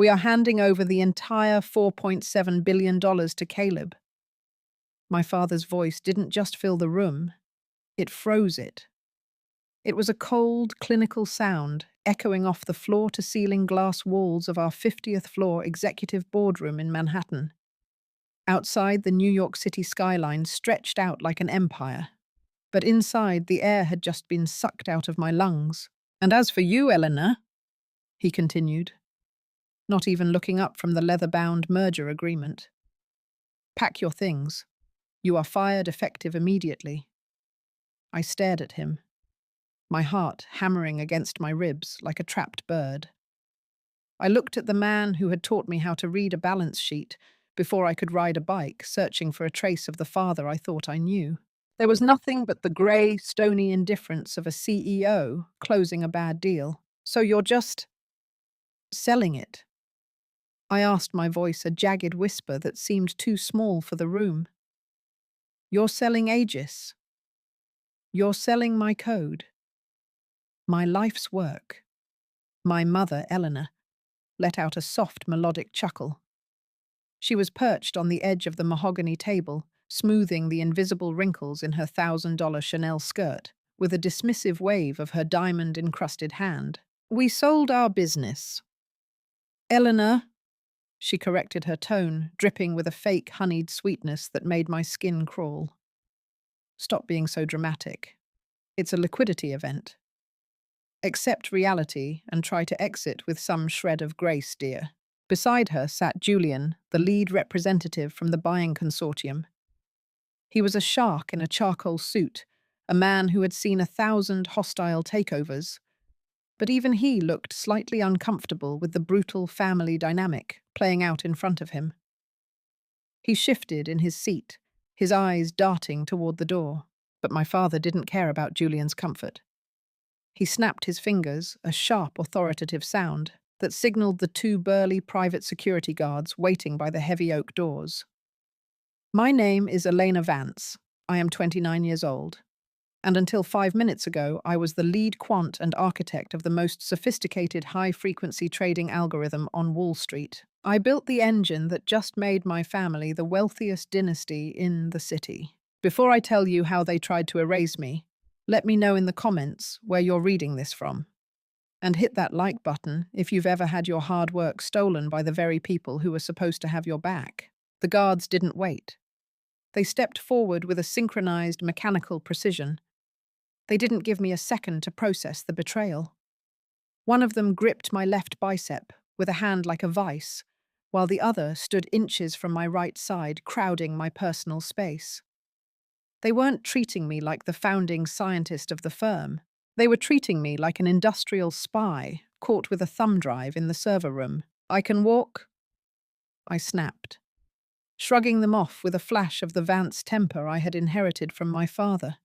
We are handing over the entire $4.7 billion to Caleb. My father's voice didn't just fill the room, it froze it. It was a cold, clinical sound, echoing off the floor-to-ceiling glass walls of our 50th floor executive boardroom in Manhattan. Outside, the New York City skyline stretched out like an empire, but inside, the air had just been sucked out of my lungs. "And as for you, Eleanor," he continued, not even looking up from the leather-bound merger agreement, "pack your things. You are fired effective immediately." I stared at him, my heart hammering against my ribs like a trapped bird. I looked at the man who had taught me how to read a balance sheet before I could ride a bike, searching for a trace of the father I thought I knew. There was nothing but the grey, stony indifference of a CEO closing a bad deal. "So you're just selling it?" I asked, my voice a jagged whisper that seemed too small for the room. "You're selling Aegis. You're selling my code. My life's work." My mother, Eleanor, let out a soft, melodic chuckle. She was perched on the edge of the mahogany table, smoothing the invisible wrinkles in her $1,000 Chanel skirt, with a dismissive wave of her diamond-encrusted hand. "We sold our business." "Eleanor," she corrected her tone, dripping with a fake honeyed sweetness that made my skin crawl. "Stop being so dramatic. It's a liquidity event. Accept reality and try to exit with some shred of grace, dear." Beside her sat Julian, the lead representative from the buying consortium. He was a shark in a charcoal suit, a man who had seen 1,000 hostile takeovers. But even he looked slightly uncomfortable with the brutal family dynamic playing out in front of him. He shifted in his seat, his eyes darting toward the door. But my father didn't care about Julian's comfort. He snapped his fingers, a sharp, authoritative sound that signaled the two burly private security guards waiting by the heavy oak doors. "My name is Elena Vance. I am 29 years old. And until 5 minutes ago, I was the lead quant and architect of the most sophisticated high-frequency trading algorithm on Wall Street. I built the engine that just made my family the wealthiest dynasty in the city. Before I tell you how they tried to erase me, let me know in the comments where you're reading this from. And hit that like button if you've ever had your hard work stolen by the very people who were supposed to have your back." The guards didn't wait. They stepped forward with a synchronized mechanical precision. They didn't give me a second to process the betrayal. One of them gripped my left bicep with a hand like a vice, while the other stood inches from my right side, crowding my personal space. They weren't treating me like the founding scientist of the firm. They were treating me like an industrial spy caught with a thumb drive in the server room. "I can walk?" I snapped, shrugging them off with a flash of the Vance temper I had inherited from my father.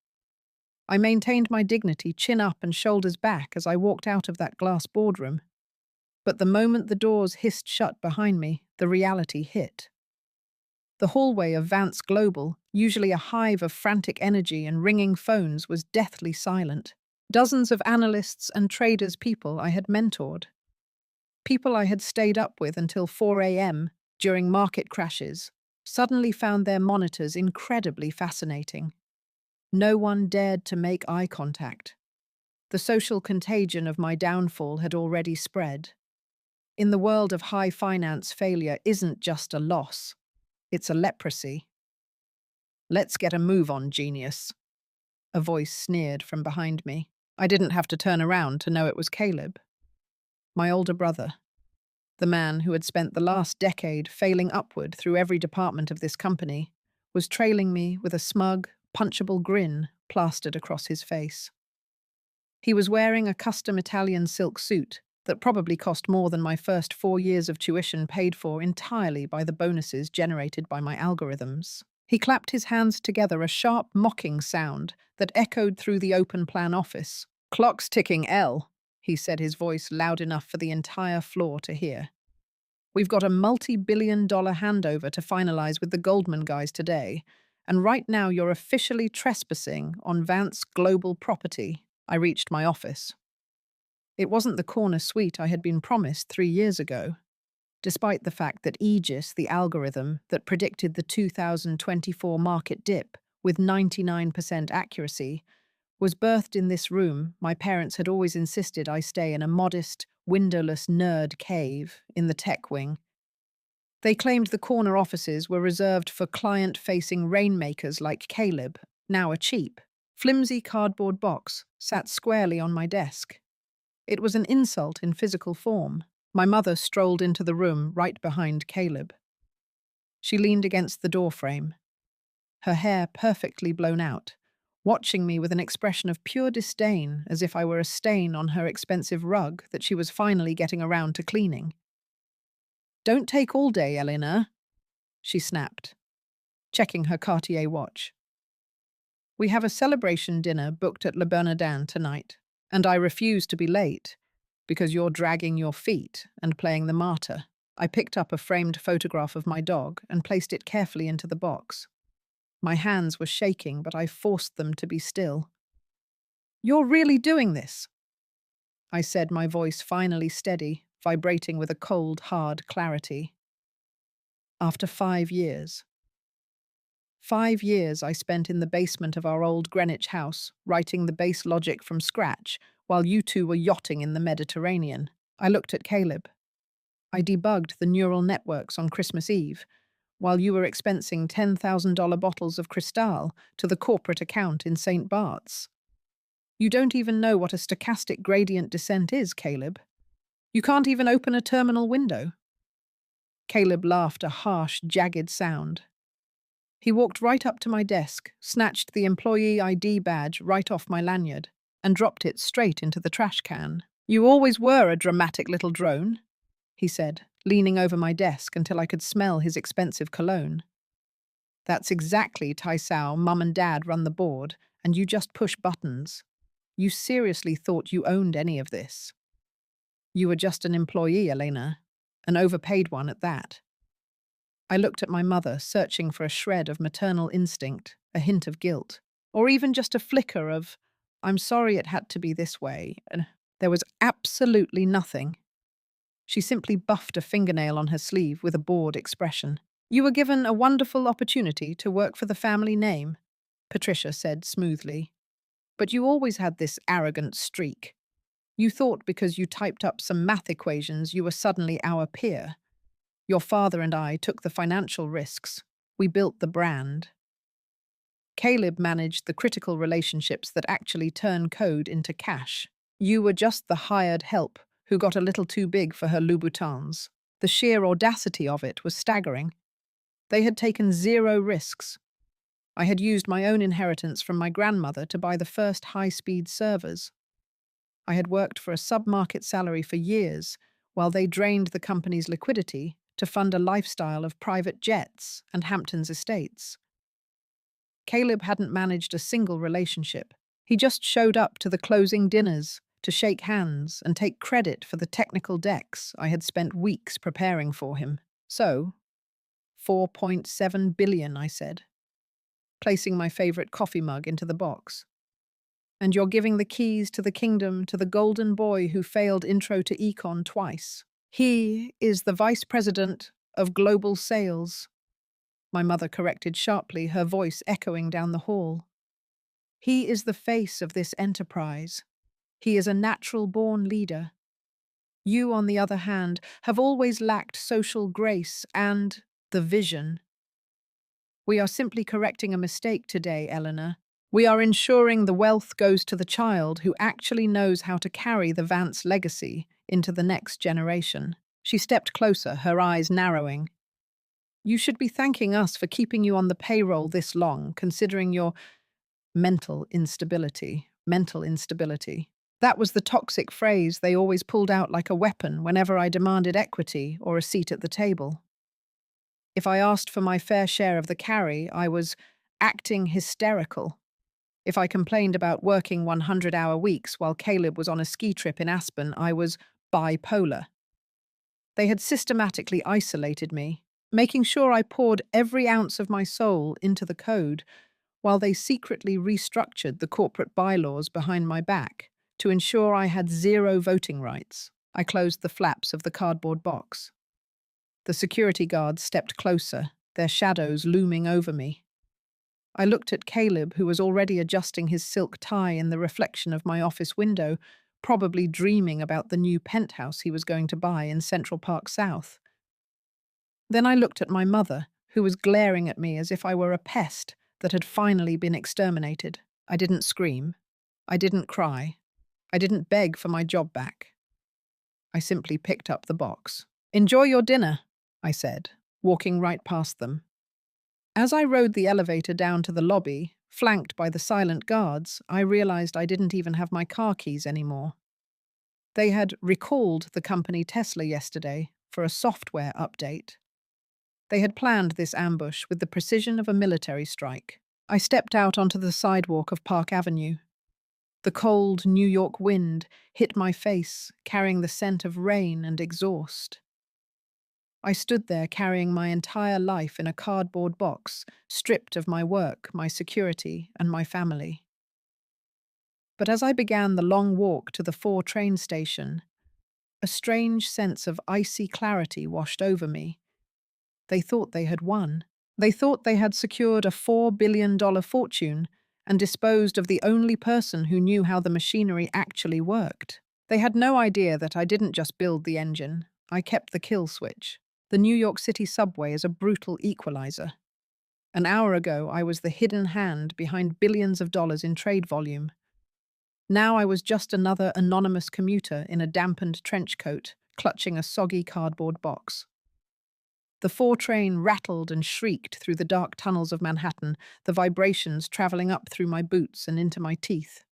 I maintained my dignity, chin up and shoulders back, as I walked out of that glass boardroom. But the moment the doors hissed shut behind me, the reality hit. The hallway of Vance Global, usually a hive of frantic energy and ringing phones, was deathly silent. Dozens of analysts and traders, people I had mentored. People I had stayed up with until 4 a.m. during market crashes, suddenly found their monitors incredibly fascinating. No one dared to make eye contact. The social contagion of my downfall had already spread. In the world of high finance, failure isn't just a loss. It's a leprosy. "Let's get a move on, genius," a voice sneered from behind me. I didn't have to turn around to know it was Caleb. My older brother. The man who had spent the last decade failing upward through every department of this company was trailing me with a smug, punchable grin plastered across his face. He was wearing a custom Italian silk suit that probably cost more than my first 4 years of tuition, paid for entirely by the bonuses generated by my algorithms. He clapped his hands together, a sharp, mocking sound that echoed through the open-plan office. "Clock's ticking, L," he said, his voice loud enough for the entire floor to hear. "We've got a multi-billion-dollar handover to finalize with the Goldman guys today, and right now you're officially trespassing on Vance Global property." I reached my office. It wasn't the corner suite I had been promised 3 years ago. despite the fact that Aegis, the algorithm that predicted the 2024 market dip with 99% accuracy, was birthed in this room. My parents had always insisted I stay in a modest, windowless nerd cave in the tech wing. They claimed the corner offices were reserved for client-facing rainmakers like Caleb. Now a cheap, flimsy cardboard box sat squarely on my desk. It was an insult in physical form. My mother strolled into the room right behind Caleb. She leaned against the doorframe, her hair perfectly blown out, watching me with an expression of pure disdain, as if I were a stain on her expensive rug that she was finally getting around to cleaning. "Don't take all day, Elena," she snapped, checking her Cartier watch. "We have a celebration dinner booked at Le Bernardin tonight, and I refuse to be late because you're dragging your feet and playing the martyr." I picked up a framed photograph of my dog and placed it carefully into the box. My hands were shaking, but I forced them to be still. "You're really doing this?" I said, my voice finally steady, vibrating with a cold, hard clarity. After 5 years. 5 years I spent in the basement of our old Greenwich house, writing the base logic from scratch, while you two were yachting in the Mediterranean. I looked at Caleb. I debugged the neural networks on Christmas Eve, while you were expensing $10,000 bottles of Cristal to the corporate account in St. Bart's. You don't even know what a stochastic gradient descent is, Caleb. You can't even open a terminal window. Caleb laughed a harsh, jagged sound. He walked right up to my desk, snatched the employee ID badge right off my lanyard, and dropped it straight into the trash can. "You always were a dramatic little drone," he said, leaning over my desk until I could smell his expensive cologne. "That's exactly Taisao. Mum and Dad run the board, and you just push buttons. You seriously thought you owned any of this? You were just an employee, Elena, an overpaid one at that." I looked at my mother, searching for a shred of maternal instinct, a hint of guilt, or even just a flicker of, "I'm sorry it had to be this way." And there was absolutely nothing. She simply buffed a fingernail on her sleeve with a bored expression. "You were given a wonderful opportunity to work for the family name," Patricia said smoothly. "But you always had this arrogant streak. You thought because you typed up some math equations you were suddenly our peer. Your father and I took the financial risks. We built the brand. Caleb managed the critical relationships that actually turn code into cash. You were just the hired help who got a little too big for her Louboutins. The sheer audacity of it was staggering. They had taken 0 risks. I had used my own inheritance from my grandmother to buy the first high-speed servers. I had worked for a sub-market salary for years, while they drained the company's liquidity to fund a lifestyle of private jets and Hamptons estates. Caleb hadn't managed a single relationship. He just showed up to the closing dinners to shake hands and take credit for the technical decks I had spent weeks preparing for him. "So, 4.7 billion, I said, placing my favorite coffee mug into the box. "And you're giving the keys to the kingdom to the golden boy who failed intro to econ twice. He is the vice president of global sales," my mother corrected sharply, her voice echoing down the hall. "He is the face of this enterprise. He is a natural-born leader. You, on the other hand, have always lacked social grace and the vision. We are simply correcting a mistake today, Eleanor. We are ensuring the wealth goes to the child who actually knows how to carry the Vance legacy into the next generation." She stepped closer, her eyes narrowing. "You should be thanking us for keeping you on the payroll this long, considering your mental instability. Mental instability. That was the toxic phrase they always pulled out like a weapon whenever I demanded equity or a seat at the table. If I asked for my fair share of the carry, I was acting hysterical. If I complained about working 100-hour weeks while Caleb was on a ski trip in Aspen, I was bipolar. They had systematically isolated me, making sure I poured every ounce of my soul into the code, while they secretly restructured the corporate bylaws behind my back to ensure I had 0 voting rights. I closed the flaps of the cardboard box. The security guards stepped closer, their shadows looming over me. I looked at Caleb, who was already adjusting his silk tie in the reflection of my office window, probably dreaming about the new penthouse he was going to buy in Central Park South. Then I looked at my mother, who was glaring at me as if I were a pest that had finally been exterminated. I didn't scream. I didn't cry. I didn't beg for my job back. I simply picked up the box. "Enjoy your dinner," I said, walking right past them. As I rode the elevator down to the lobby, flanked by the silent guards, I realized I didn't even have my car keys anymore. They had recalled the company Tesla yesterday for a software update. They had planned this ambush with the precision of a military strike. I stepped out onto the sidewalk of Park Avenue. The cold New York wind hit my face, carrying the scent of rain and exhaust. I stood there carrying my entire life in a cardboard box, stripped of my work, my security, and my family. But as I began the long walk to the 4 train station, a strange sense of icy clarity washed over me. They thought they had won. They thought they had secured a $4 billion fortune and disposed of the only person who knew how the machinery actually worked. They had no idea that I didn't just build the engine, I kept the kill switch. The New York City subway is a brutal equalizer. An hour ago, I was the hidden hand behind billions of dollars in trade volume. Now I was just another anonymous commuter in a dampened trench coat, clutching a soggy cardboard box. The 4 train rattled and shrieked through the dark tunnels of Manhattan, the vibrations traveling up through my boots and into my teeth.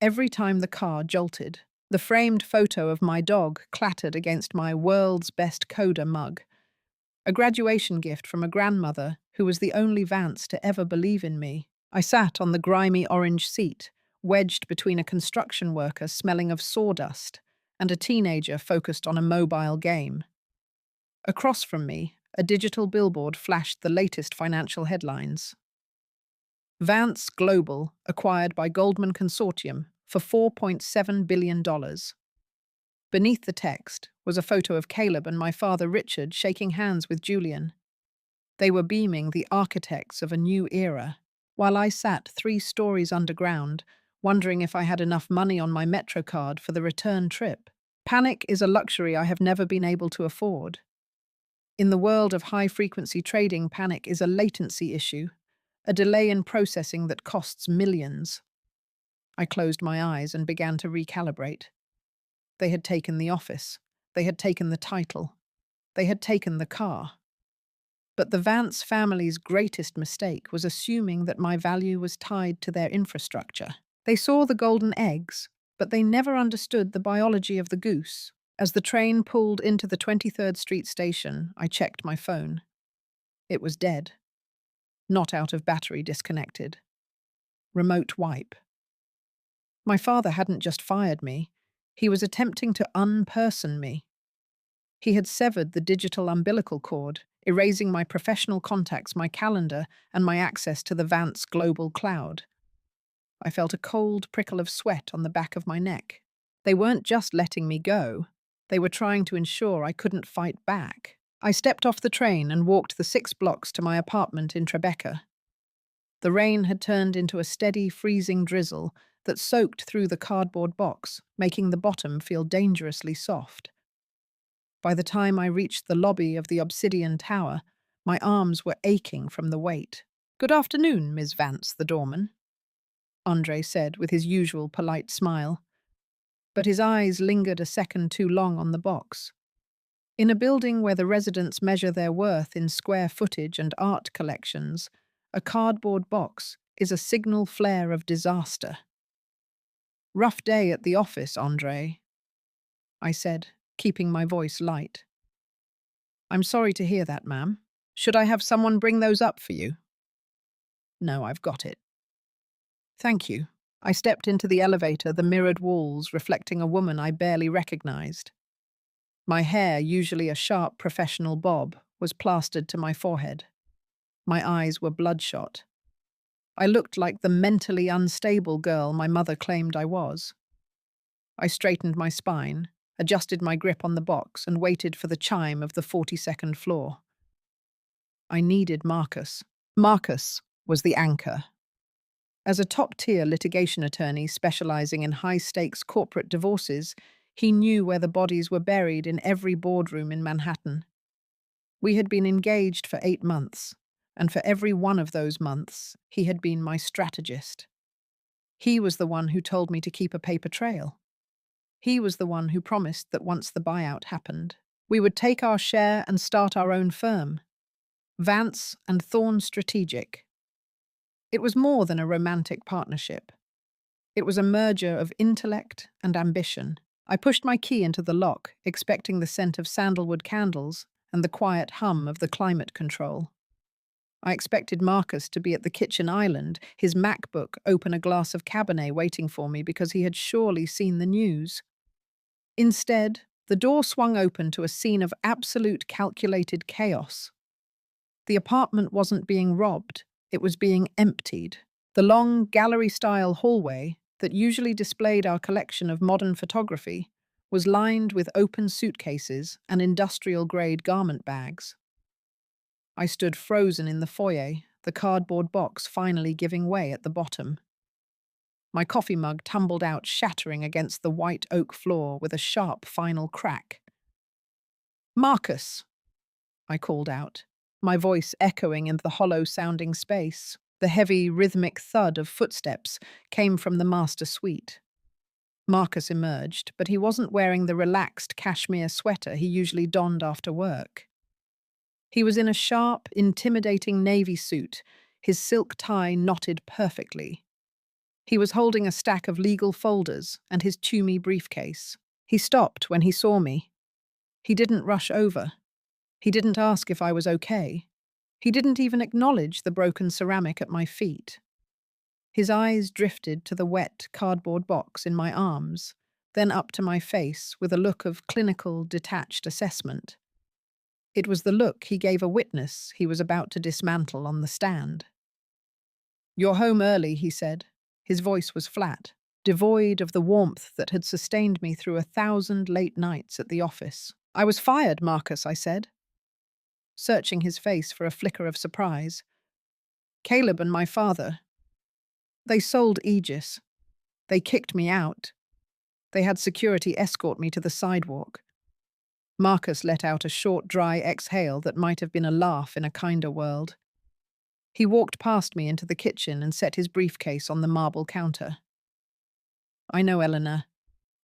Every time the car jolted, the framed photo of my dog clattered against my world's best coda mug, a graduation gift from a grandmother who was the only Vance to ever believe in me. I sat on the grimy orange seat, wedged between a construction worker smelling of sawdust and a teenager focused on a mobile game. Across from me, a digital billboard flashed the latest financial headlines. Vance Global acquired by Goldman Consortium for $4.7 billion. Beneath the text was a photo of Caleb and my father Richard shaking hands with Julian. They were beaming the architects of a new era, while I sat 3 stories underground, wondering if I had enough money on my Metro card for the return trip. Panic is a luxury I have never been able to afford. In the world of high-frequency trading, panic is a latency issue, a delay in processing that costs millions. I closed my eyes and began to recalibrate. They had taken the office. They had taken the title. They had taken the car. But the Vance family's greatest mistake was assuming that my value was tied to their infrastructure. They saw the golden eggs, but they never understood the biology of the goose. As the train pulled into the 23rd Street station, I checked my phone. It was dead. Not out of battery, disconnected. Remote wipe. My father hadn't just fired me. He was attempting to unperson me. He had severed the digital umbilical cord, erasing my professional contacts, my calendar, and my access to the Vance global cloud. I felt a cold prickle of sweat on the back of my neck. They weren't just letting me go. They were trying to ensure I couldn't fight back. I stepped off the train and walked the 6 blocks to my apartment in Tribeca. The rain had turned into a steady, freezing drizzle that soaked through the cardboard box, making the bottom feel dangerously soft. By the time I reached the lobby of the Obsidian Tower, my arms were aching from the weight. "Good afternoon, Miss Vance, the doorman," Andre said with his usual polite smile. But his eyes lingered a second too long on the box. In a building where the residents measure their worth in square footage and art collections, a cardboard box is a signal flare of disaster. "Rough day at the office, Andre," I said, keeping my voice light. "I'm sorry to hear that, ma'am. Should I have someone bring those up for you?" "No, I've got it." "Thank you." I stepped into the elevator, the mirrored walls reflecting a woman I barely recognized. My hair, usually a sharp professional bob, was plastered to my forehead. My eyes were bloodshot. I looked like the mentally unstable girl my mother claimed I was. I straightened my spine, adjusted my grip on the box, and waited for the chime of the 42nd floor. I needed Marcus. Marcus was the anchor. As a top-tier litigation attorney specializing in high-stakes corporate divorces, he knew where the bodies were buried in every boardroom in Manhattan. We had been engaged for 8 months, and for every one of those months, he had been my strategist. He was the one who told me to keep a paper trail. He was the one who promised that once the buyout happened, we would take our share and start our own firm, Vance and Thorne Strategic. It was more than a romantic partnership. It was a merger of intellect and ambition. I pushed my key into the lock, expecting the scent of sandalwood candles and the quiet hum of the climate control. I expected Marcus to be at the kitchen island, his MacBook open a glass of Cabernet waiting for me because he had surely seen the news. Instead, the door swung open to a scene of absolute calculated chaos. The apartment wasn't being robbed, it was being emptied. The long, gallery-style hallway that usually displayed our collection of modern photography was lined with open suitcases and industrial-grade garment bags. I stood frozen in the foyer, the cardboard box finally giving way at the bottom. My coffee mug tumbled out, shattering against the white oak floor with a sharp final crack. "Marcus!" I called out, my voice echoing in the hollow-sounding space. The heavy, rhythmic thud of footsteps came from the master suite. Marcus emerged, but he wasn't wearing the relaxed cashmere sweater he usually donned after work. He was in a sharp, intimidating navy suit, his silk tie knotted perfectly. He was holding a stack of legal folders and his Tumi briefcase. He stopped when he saw me. He didn't rush over. He didn't ask if I was okay. He didn't even acknowledge the broken ceramic at my feet. His eyes drifted to the wet cardboard box in my arms, then up to my face with a look of clinical, detached assessment. It was the look he gave a witness he was about to dismantle on the stand. "You're home early," he said. His voice was flat, devoid of the warmth that had sustained me through 1,000 late nights at the office. "I was fired, Marcus," I said, searching his face for a flicker of surprise. "Caleb and my father, they sold Aegis. They kicked me out. They had security escort me to the sidewalk." Marcus let out a short, dry exhale that might have been a laugh in a kinder world. He walked past me into the kitchen and set his briefcase on the marble counter. "I know, Elena.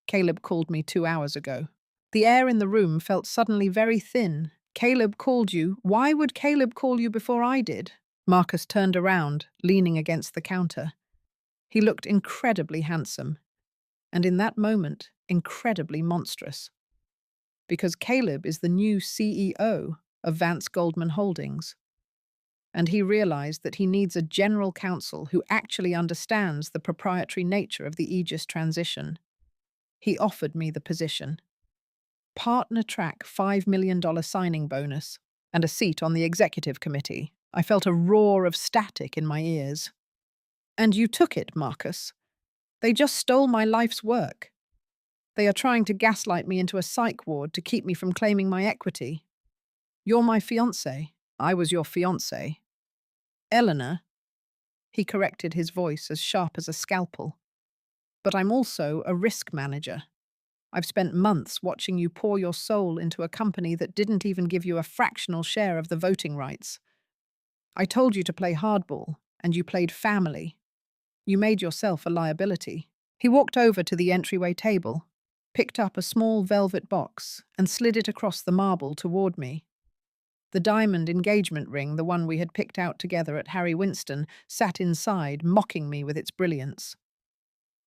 Caleb called me 2 hours ago." The air in the room felt suddenly very thin. "Caleb called you? Why would Caleb call you before I did?" Marcus turned around, leaning against the counter. He looked incredibly handsome, and in that moment, incredibly monstrous. Because Caleb is the new CEO of Vance Goldman Holdings. And he realized that he needs a general counsel who actually understands the proprietary nature of the Aegis transition. He offered me the position. Partner track $5 million signing bonus and a seat on the executive committee. I felt a roar of static in my ears. "And you took it, Marcus. They just stole my life's work. They are trying to gaslight me into a psych ward to keep me from claiming my equity. You're my fiancé. I was your fiancé. Eleanor," he corrected, his voice as sharp as a scalpel. "But I'm also a risk manager. I've spent months watching you pour your soul into a company that didn't even give you a fractional share of the voting rights. I told you to play hardball, and you played family. You made yourself a liability." He walked over to the entryway table, picked up a small velvet box, and slid it across the marble toward me. The diamond engagement ring, the one we had picked out together at Harry Winston, sat inside, mocking me with its brilliance.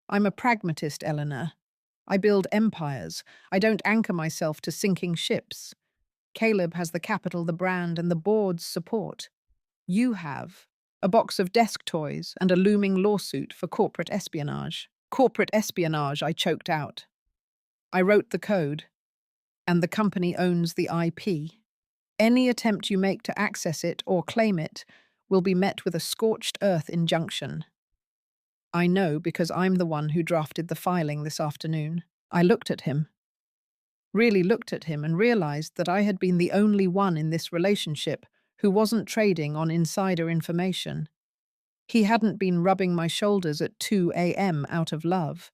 "I'm a pragmatist, Eleanor. I build empires. I don't anchor myself to sinking ships. Caleb has the capital, the brand, and the board's support. You have a box of desk toys and a looming lawsuit for corporate espionage." "Corporate espionage," I choked out. "I wrote the code, and the company owns the IP. Any attempt you make to access it or claim it will be met with a scorched earth injunction." "I know because I'm the one who drafted the filing this afternoon." I looked at him. really looked at him and realized that I had been the only one in this relationship who wasn't trading on insider information. He hadn't been rubbing my shoulders at 2 a.m. out of love.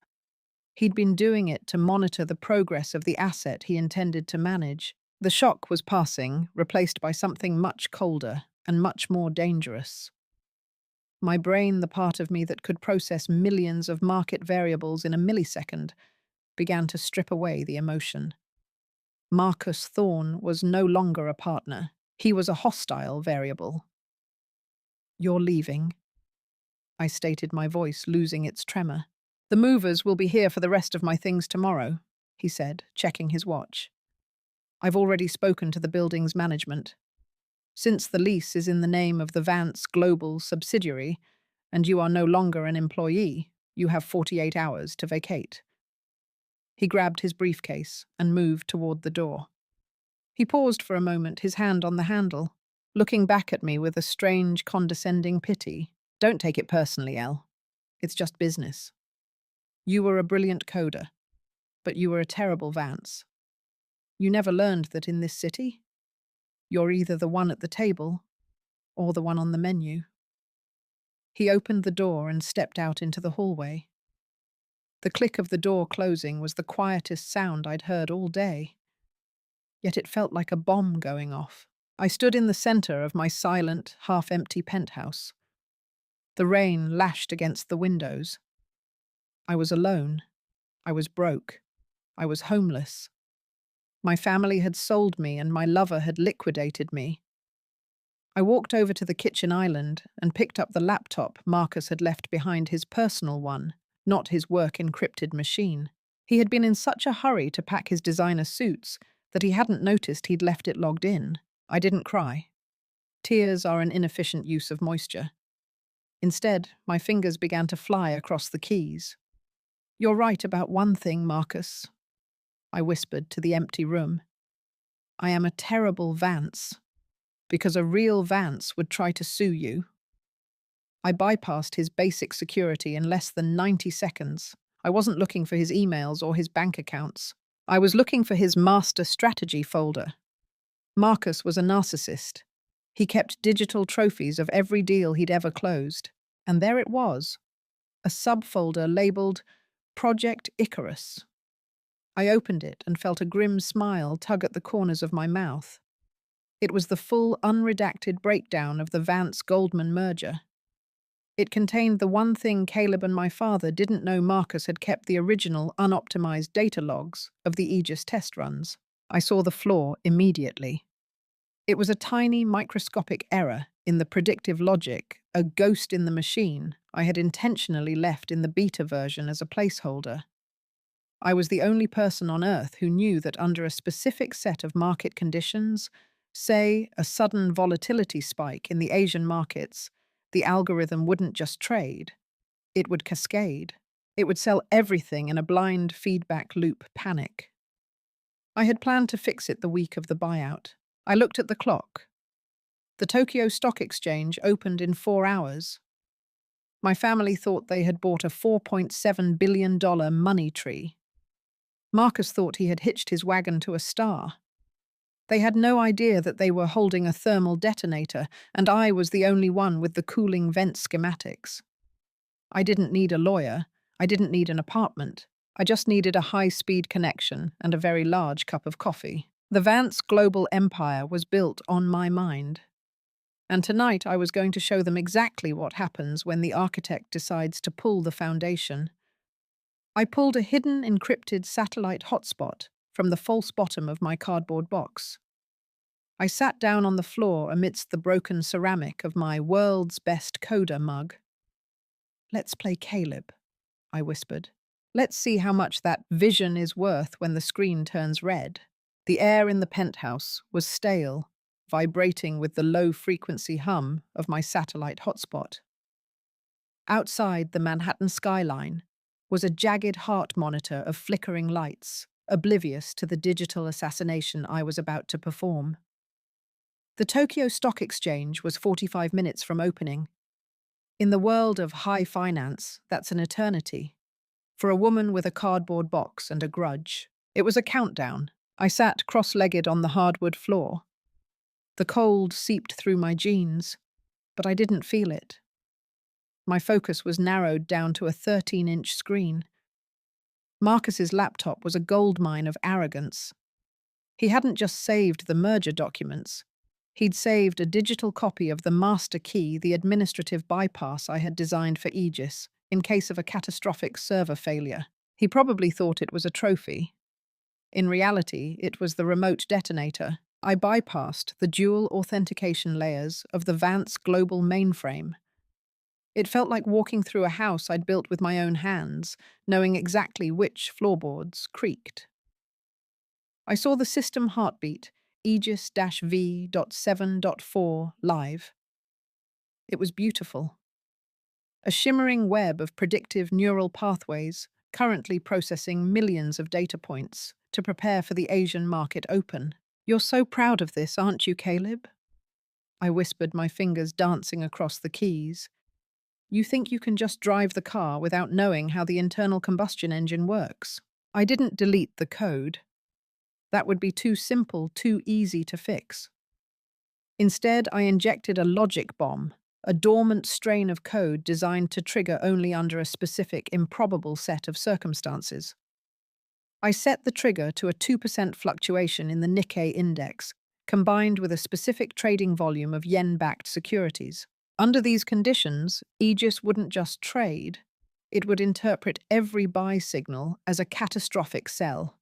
He'd been doing it to monitor the progress of the asset he intended to manage. The shock was passing, replaced by something much colder and much more dangerous. My brain, the part of me that could process millions of market variables in a millisecond, began to strip away the emotion. Marcus Thorne was no longer a partner. He was a hostile variable. "You're leaving," I stated, my voice losing its tremor. "The movers will be here for the rest of my things tomorrow," he said, checking his watch. "I've already spoken to the building's management. Since the lease is in the name of the Vance Global subsidiary, and you are no longer an employee, you have 48 hours to vacate." He grabbed his briefcase and moved toward the door. He paused for a moment, his hand on the handle, looking back at me with a strange, condescending pity. "Don't take it personally, Elle. It's just business. You were a brilliant coder, but you were a terrible Vance. You never learned that in this city, you're either the one at the table or the one on the menu." He opened the door and stepped out into the hallway. The click of the door closing was the quietest sound I'd heard all day. Yet it felt like a bomb going off. I stood in the center of my silent, half-empty penthouse. The rain lashed against the windows. I was alone. I was broke. I was homeless. My family had sold me and my lover had liquidated me. I walked over to the kitchen island and picked up the laptop Marcus had left behind, his personal one, not his work-encrypted machine. He had been in such a hurry to pack his designer suits that he hadn't noticed he'd left it logged in. I didn't cry. Tears are an inefficient use of moisture. Instead, my fingers began to fly across the keys. "You're right about one thing, Marcus," I whispered to the empty room. "I am a terrible Vance, because a real Vance would try to sue you." I bypassed his basic security in less than 90 seconds. I wasn't looking for his emails or his bank accounts. I was looking for his master strategy folder. Marcus was a narcissist. He kept digital trophies of every deal he'd ever closed. And there it was, a subfolder labeled Project Icarus. I opened it and felt a grim smile tug at the corners of my mouth. It was the full, unredacted breakdown of the Vance-Goldman merger. It contained the one thing Caleb and my father didn't know: Marcus had kept the original, unoptimized data logs of the Aegis test runs. I saw the flaw immediately. It was a tiny, microscopic error in the predictive logic, a ghost in the machine I had intentionally left in the beta version as a placeholder. I was the only person on Earth who knew that under a specific set of market conditions, say a sudden volatility spike in the Asian markets, the algorithm wouldn't just trade, it would cascade. It would sell everything in a blind feedback loop panic. I had planned to fix it the week of the buyout. I looked at the clock. The Tokyo Stock Exchange opened in 4 hours. My family thought they had bought a $4.7 billion money tree. Marcus thought he had hitched his wagon to a star. They had no idea that they were holding a thermal detonator, and I was the only one with the cooling vent schematics. I didn't need a lawyer. I didn't need an apartment. I just needed a high-speed connection and a very large cup of coffee. The Vance global empire was built on my mind. And tonight I was going to show them exactly what happens when the architect decides to pull the foundation. I pulled a hidden, encrypted satellite hotspot from the false bottom of my cardboard box. I sat down on the floor amidst the broken ceramic of my world's best coder mug. "Let's play Caleb," I whispered. "Let's see how much that vision is worth when the screen turns red." The air in the penthouse was stale, vibrating with the low-frequency hum of my satellite hotspot. Outside the Manhattan skyline was a jagged heart monitor of flickering lights, oblivious to the digital assassination I was about to perform. The Tokyo Stock Exchange was 45 minutes from opening. In the world of high finance, that's an eternity. For a woman with a cardboard box and a grudge, it was a countdown, I sat cross-legged on the hardwood floor. The cold seeped through my jeans, but I didn't feel it. My focus was narrowed down to a 13-inch screen. Marcus's laptop was a goldmine of arrogance. He hadn't just saved the merger documents. He'd saved a digital copy of the master key, the administrative bypass I had designed for Aegis, in case of a catastrophic server failure. He probably thought it was a trophy. In reality, it was the remote detonator. I bypassed the dual authentication layers of the Vance global mainframe. It felt like walking through a house I'd built with my own hands, knowing exactly which floorboards creaked. I saw the system heartbeat, Aegis-V.7.4 live. It was beautiful. A shimmering web of predictive neural pathways, currently processing millions of data points to prepare for the Asian market open. "You're so proud of this, aren't you, Caleb?" I whispered, my fingers dancing across the keys. "You think you can just drive the car without knowing how the internal combustion engine works?" I didn't delete the code. That would be too simple, too easy to fix. Instead, I injected a logic bomb, a dormant strain of code designed to trigger only under a specific, improbable set of circumstances. I set the trigger to a 2% fluctuation in the Nikkei index, combined with a specific trading volume of yen-backed securities. Under these conditions, Aegis wouldn't just trade, it would interpret every buy signal as a catastrophic sell.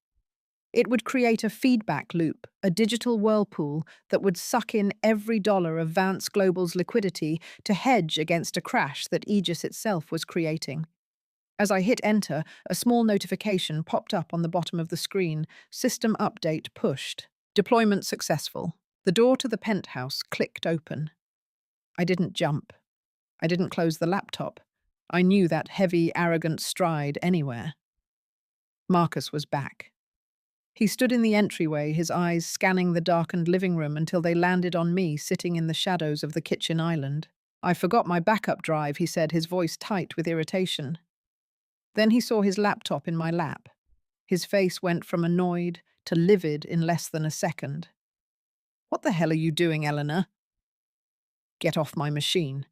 It would create a feedback loop, a digital whirlpool that would suck in every dollar of Vance Global's liquidity to hedge against a crash that Aegis itself was creating. As I hit enter, a small notification popped up on the bottom of the screen. System update pushed. Deployment successful. The door to the penthouse clicked open. I didn't jump. I didn't close the laptop. I knew that heavy, arrogant stride anywhere. Marcus was back. He stood in the entryway, his eyes scanning the darkened living room until they landed on me sitting in the shadows of the kitchen island. "I forgot my backup drive," he said, his voice tight with irritation. Then he saw his laptop in my lap. His face went from annoyed to livid in less than a second. "What the hell are you doing, Elena?" "Get off my machine."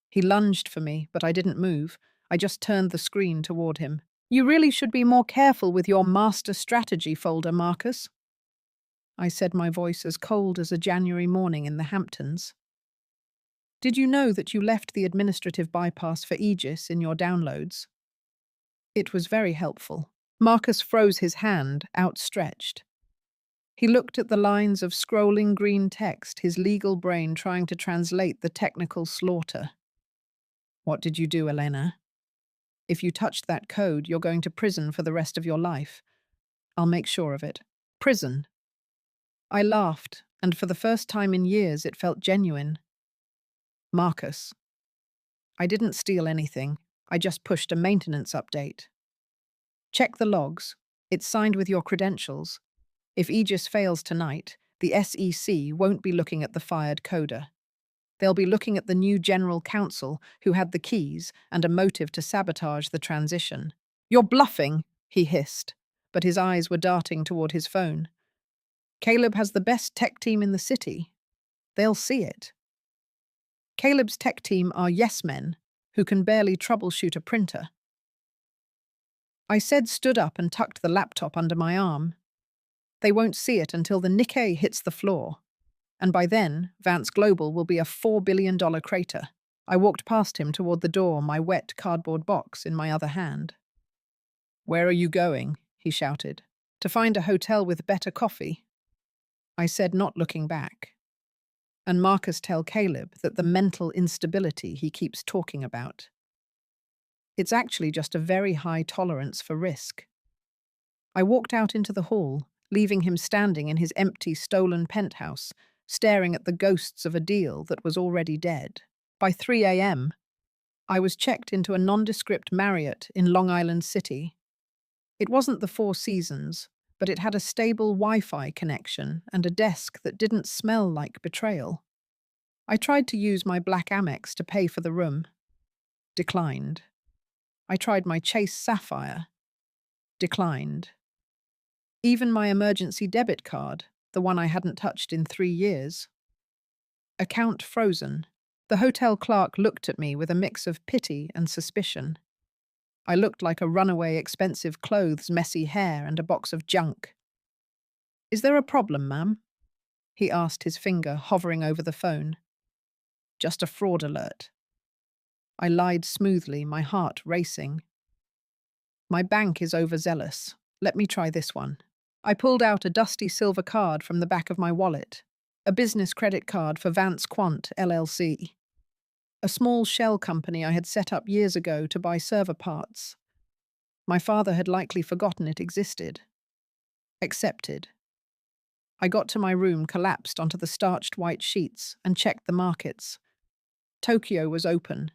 He lunged for me, but I didn't move. I just turned the screen toward him. "You really should be more careful with your master strategy folder, Marcus," I said, my voice as cold as a January morning in the Hamptons. "Did you know that you left the administrative bypass for Aegis in your downloads?" It was very helpful. Marcus froze his hand, outstretched. He looked at the lines of scrolling green text, his legal brain trying to translate the technical slaughter. "What did you do, Elena? If you touched that code, you're going to prison for the rest of your life. I'll make sure of it." "Prison?" I laughed, and for the first time in years it felt genuine. "Marcus, I didn't steal anything. I just pushed a maintenance update. Check the logs. It's signed with your credentials. If Aegis fails tonight, the SEC won't be looking at the fired coder. They'll be looking at the new general counsel who had the keys and a motive to sabotage the transition." "You're bluffing," he hissed, but his eyes were darting toward his phone. "Caleb has the best tech team in the city. They'll see it." "Caleb's tech team are yes-men who can barely troubleshoot a printer." I said, stood up and tucked the laptop under my arm. "They won't see it until the Nikkei hits the floor. And by then, Vance Global will be a $4 billion crater." I walked past him toward the door, my wet cardboard box in my other hand. "Where are you going?" he shouted. "To find a hotel with better coffee," I said, not looking back. "And Marcus tell Caleb that the mental instability he keeps talking about. It's actually just a very high tolerance for risk." I walked out into the hall, leaving him standing in his empty, stolen penthouse, staring at the ghosts of a deal that was already dead. By 3 a.m., I was checked into a nondescript Marriott in Long Island City. It wasn't the Four Seasons, but it had a stable Wi-Fi connection and a desk that didn't smell like betrayal. I tried to use my black Amex to pay for the room. Declined. I tried my Chase Sapphire. Declined. Even my emergency debit card, the one I hadn't touched in 3 years. Account frozen. The hotel clerk looked at me with a mix of pity and suspicion. I looked like a runaway, expensive clothes, messy hair, and a box of junk. "Is there a problem, ma'am?" he asked, his finger hovering over the phone. "Just a fraud alert." I lied smoothly, my heart racing. "My bank is overzealous. Let me try this one." I pulled out a dusty silver card from the back of my wallet, a business credit card for Vance Quant, LLC, a small shell company I had set up years ago to buy server parts. My father had likely forgotten it existed. Accepted. I got to my room, collapsed onto the starched white sheets, and checked the markets. Tokyo was open.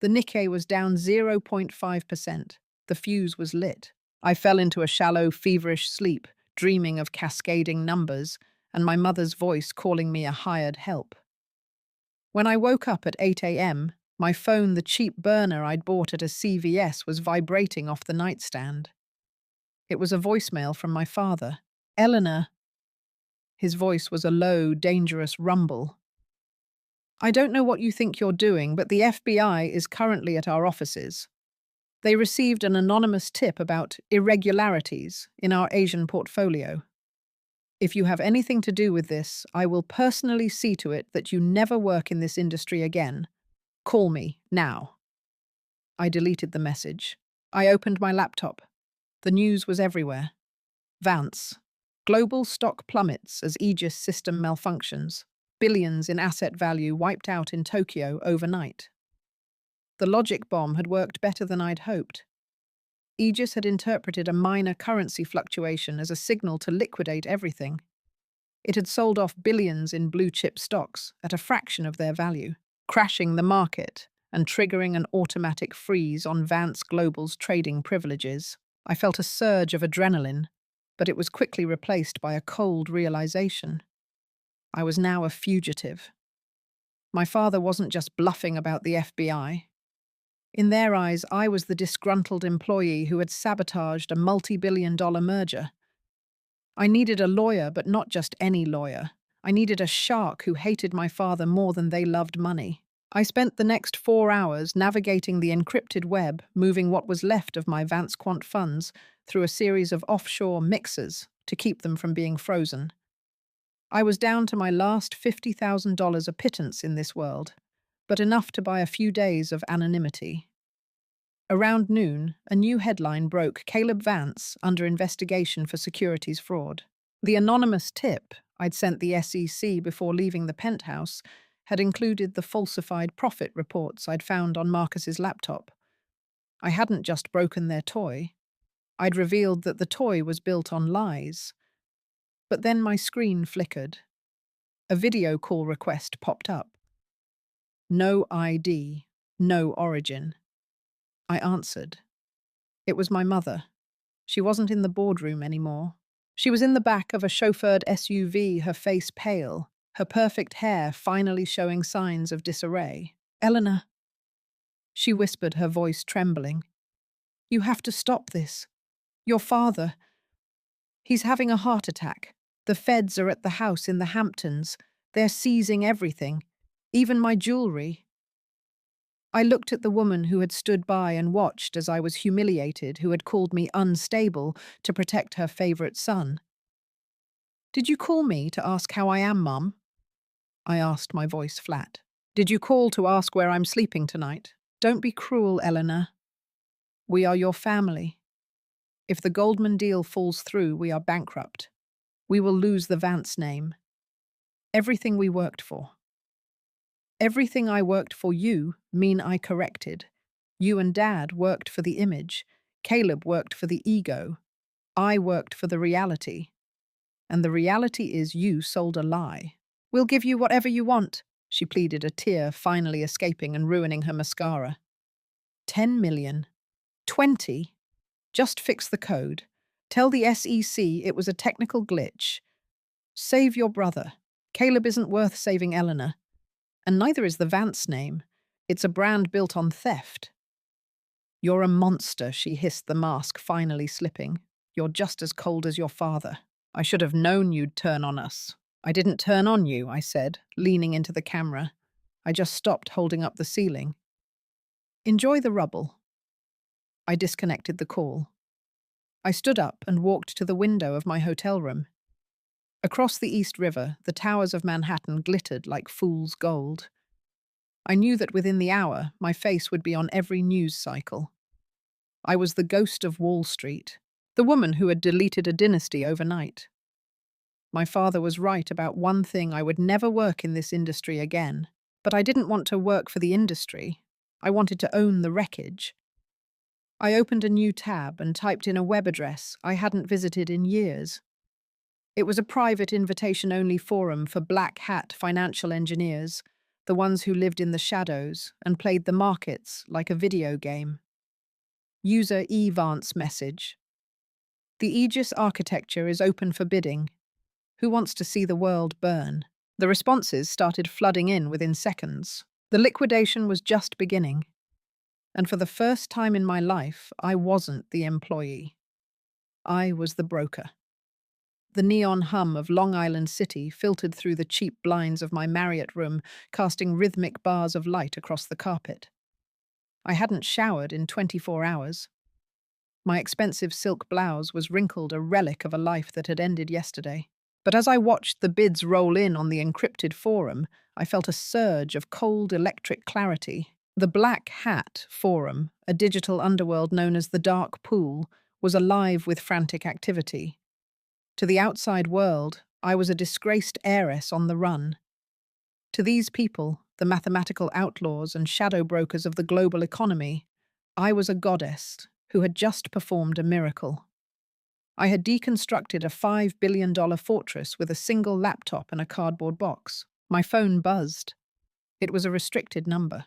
The Nikkei was down 0.5%. The fuse was lit. I fell into a shallow, feverish sleep, dreaming of cascading numbers and my mother's voice calling me a hired help. When I woke up at 8 a.m., my phone, the cheap burner I'd bought at a CVS, was vibrating off the nightstand. It was a voicemail from my father. "Eleanor." His voice was a low, dangerous rumble. "I don't know what you think you're doing, but the FBI is currently at our offices. They received an anonymous tip about irregularities in our Asian portfolio. If you have anything to do with this, I will personally see to it that you never work in this industry again. Call me, now." I deleted the message. I opened my laptop. The news was everywhere. Vance. Global stock plummets as Aegis system malfunctions. Billions in asset value wiped out in Tokyo overnight. The logic bomb had worked better than I'd hoped. Aegis had interpreted a minor currency fluctuation as a signal to liquidate everything. It had sold off billions in blue-chip stocks at a fraction of their value, crashing the market and triggering an automatic freeze on Vance Global's trading privileges. I felt a surge of adrenaline, but it was quickly replaced by a cold realization. I was now a fugitive. My father wasn't just bluffing about the FBI. In their eyes, I was the disgruntled employee who had sabotaged a multi-billion-dollar merger. I needed a lawyer, but not just any lawyer. I needed a shark who hated my father more than they loved money. I spent the next 4 hours navigating the encrypted web, moving what was left of my Vance Quant funds through a series of offshore mixers to keep them from being frozen. I was down to my last $50,000 a pittance in this world, but enough to buy a few days of anonymity. Around noon, a new headline broke: "Caleb Vance under investigation for securities fraud." The anonymous tip I'd sent the SEC before leaving the penthouse had included the falsified profit reports I'd found on Marcus's laptop. I hadn't just broken their toy. I'd revealed that the toy was built on lies. But then my screen flickered. A video call request popped up. No ID, no origin. I answered. It was my mother. She wasn't in the boardroom anymore. She was in the back of a chauffeured SUV, her face pale, her perfect hair finally showing signs of disarray. "Eleanor," she whispered, her voice trembling. "You have to stop this. Your father, he's having a heart attack. The feds are at the house in the Hamptons. They're seizing everything, even my jewelry." I looked at the woman who had stood by and watched as I was humiliated, who had called me unstable to protect her favorite son. "Did you call me to ask how I am, Mum?" I asked, my voice flat. "Did you call to ask where I'm sleeping tonight? Don't be cruel, Eleanor. We are your family. If the Goldman deal falls through, we are bankrupt. We will lose the Vance name. Everything we worked for. Everything I worked for you mean I corrected. You and Dad worked for the image. Caleb worked for the ego. I worked for the reality. And the reality is you sold a lie." "We'll give you whatever you want," she pleaded, a tear finally escaping and ruining her mascara. 10 million. 20. Just fix the code. Tell the SEC it was a technical glitch. Save your brother. Caleb isn't worth saving, Eleanor. And neither is the Vance name. It's a brand built on theft. "You're a monster," she hissed, the mask finally slipping. You're just as cold as your father. I should have known you'd turn on us. I didn't turn on you, I said, leaning into the camera. I just stopped holding up the ceiling. Enjoy the rubble. I disconnected the call. I stood up and walked to the window of my hotel room. Across the East River, the towers of Manhattan glittered like fool's gold. I knew that within the hour, my face would be on every news cycle. I was the ghost of Wall Street, the woman who had deleted a dynasty overnight. My father was right about one thing: I would never work in this industry again. But I didn't want to work for the industry. I wanted to own the wreckage. I opened a new tab and typed in a web address I hadn't visited in years. It was a private invitation-only forum for black hat financial engineers, the ones who lived in the shadows and played the markets like a video game. User Vance message. The Aegis architecture is open for bidding. Who wants to see the world burn? The responses started flooding in within seconds. The liquidation was just beginning. And for the first time in my life, I wasn't the employee. I was the broker. The neon hum of Long Island City filtered through the cheap blinds of my Marriott room, casting rhythmic bars of light across the carpet. I hadn't showered in 24 hours. My expensive silk blouse was wrinkled, a relic of a life that had ended yesterday. But as I watched the bids roll in on the encrypted forum, I felt a surge of cold electric clarity. The Black Hat Forum, a digital underworld known as the Dark Pool, was alive with frantic activity. To the outside world, I was a disgraced heiress on the run. To these people, the mathematical outlaws and shadow brokers of the global economy, I was a goddess who had just performed a miracle. I had deconstructed a $5 billion fortress with a single laptop and a cardboard box. My phone buzzed. It was a restricted number.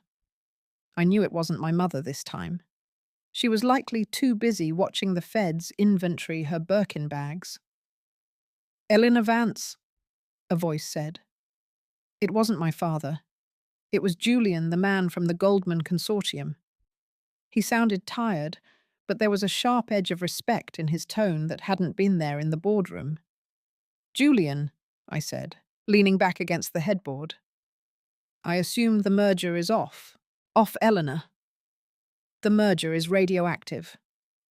I knew it wasn't my mother this time. She was likely too busy watching the feds inventory her Birkin bags. "Elena Vance," a voice said. It wasn't my father. It was Julian, the man from the Goldman Consortium. He sounded tired, but there was a sharp edge of respect in his tone that hadn't been there in the boardroom. "Julian," I said, leaning back against the headboard. "I assume the merger is off. Off, Eleanor." "The merger is radioactive.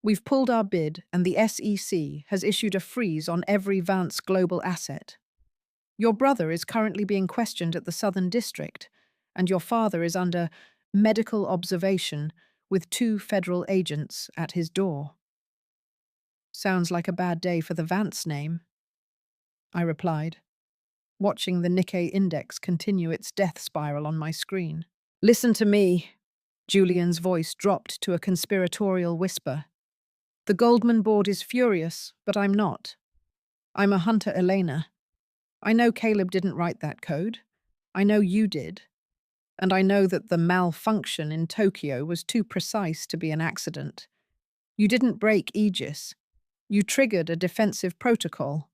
We've pulled our bid and the SEC has issued a freeze on every Vance global asset. Your brother is currently being questioned at the Southern District, and your father is under medical observation with 2 federal agents at his door." "Sounds like a bad day for the Vance name," I replied, watching the Nikkei index continue its death spiral on my screen. "Listen to me," Julian's voice dropped to a conspiratorial whisper. "The Goldman board is furious, but I'm not. I'm a hunter, Elena. I know Caleb didn't write that code. I know you did. And I know that the malfunction in Tokyo was too precise to be an accident. You didn't break Aegis. You triggered a defensive protocol."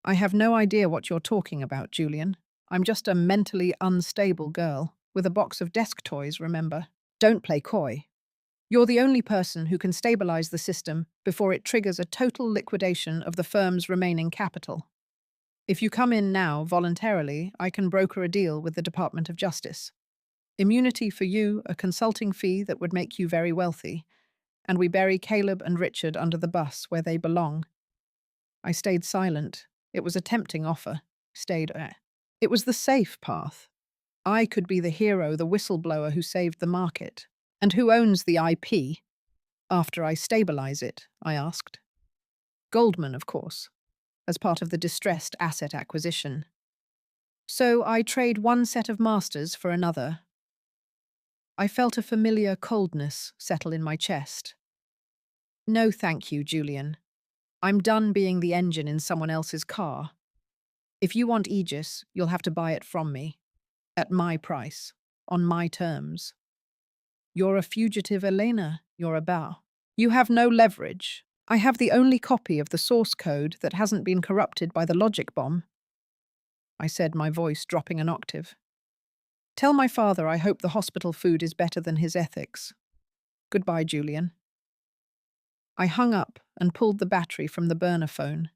"I have no idea what you're talking about, Julian. I'm just a mentally unstable girl with a box of desk toys, remember? Don't play coy. You're the only person who can stabilize the system before it triggers a total liquidation of the firm's remaining capital. If you come in now voluntarily, I can broker a deal with the Department of Justice. Immunity for you, a consulting fee that would make you very wealthy, and we bury Caleb and Richard under the bus where they belong." I stayed silent. It was a tempting offer. It was the safe path. I could be the hero, the whistleblower who saved the market. "And who owns the IP? After I stabilize it?" I asked. "Goldman, of course, as part of the distressed asset acquisition. So I trade one set of masters for another." I felt a familiar coldness settle in my chest. "No thank you, Julian. I'm done being the engine in someone else's car. If you want Aegis, you'll have to buy it from me. At my price. On my terms." "You're a fugitive, Elena. You're a bow. You have no leverage. I have the only copy of the source code that hasn't been corrupted by the logic bomb," I said, my voice dropping an octave. "Tell my father I hope the hospital food is better than his ethics. Goodbye, Julian." I hung up and pulled the battery from the burner phone.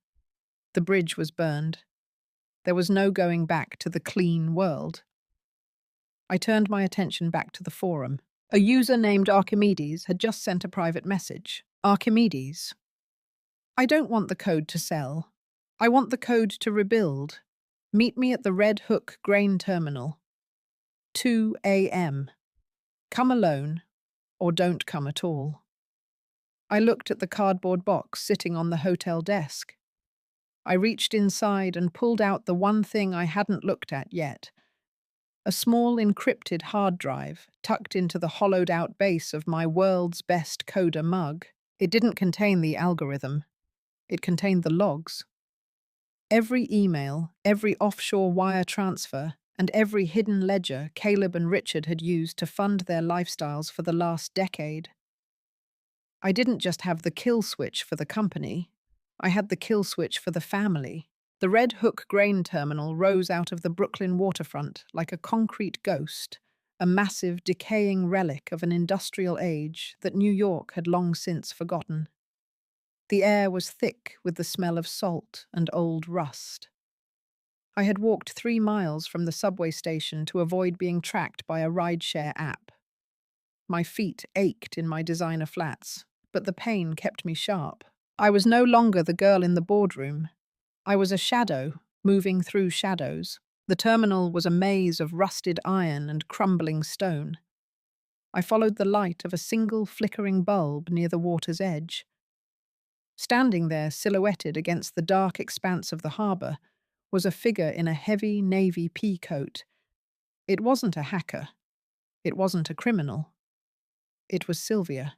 The bridge was burned. There was no going back to the clean world. I turned my attention back to the forum. A user named Archimedes had just sent a private message. Archimedes. I don't want the code to sell. I want the code to rebuild. Meet me at the Red Hook grain terminal. 2 a.m. Come alone, or don't come at all. I looked at the cardboard box sitting on the hotel desk. I reached inside and pulled out the one thing I hadn't looked at yet. A small encrypted hard drive tucked into the hollowed-out base of my world's best coder mug. It didn't contain the algorithm. It contained the logs. Every email, every offshore wire transfer, and every hidden ledger Caleb and Richard had used to fund their lifestyles for the last decade. I didn't just have the kill switch for the company. I had the kill switch for the family. The Red Hook grain terminal rose out of the Brooklyn waterfront like a concrete ghost, a massive, decaying relic of an industrial age that New York had long since forgotten. The air was thick with the smell of salt and old rust. I had walked 3 miles from the subway station to avoid being tracked by a rideshare app. My feet ached in my designer flats, but the pain kept me sharp. I was no longer the girl in the boardroom. I was a shadow, moving through shadows. The terminal was a maze of rusted iron and crumbling stone. I followed the light of a single flickering bulb near the water's edge. Standing there, silhouetted against the dark expanse of the harbour, was a figure in a heavy navy pea coat. It wasn't a hacker. It wasn't a criminal. It was Sylvia.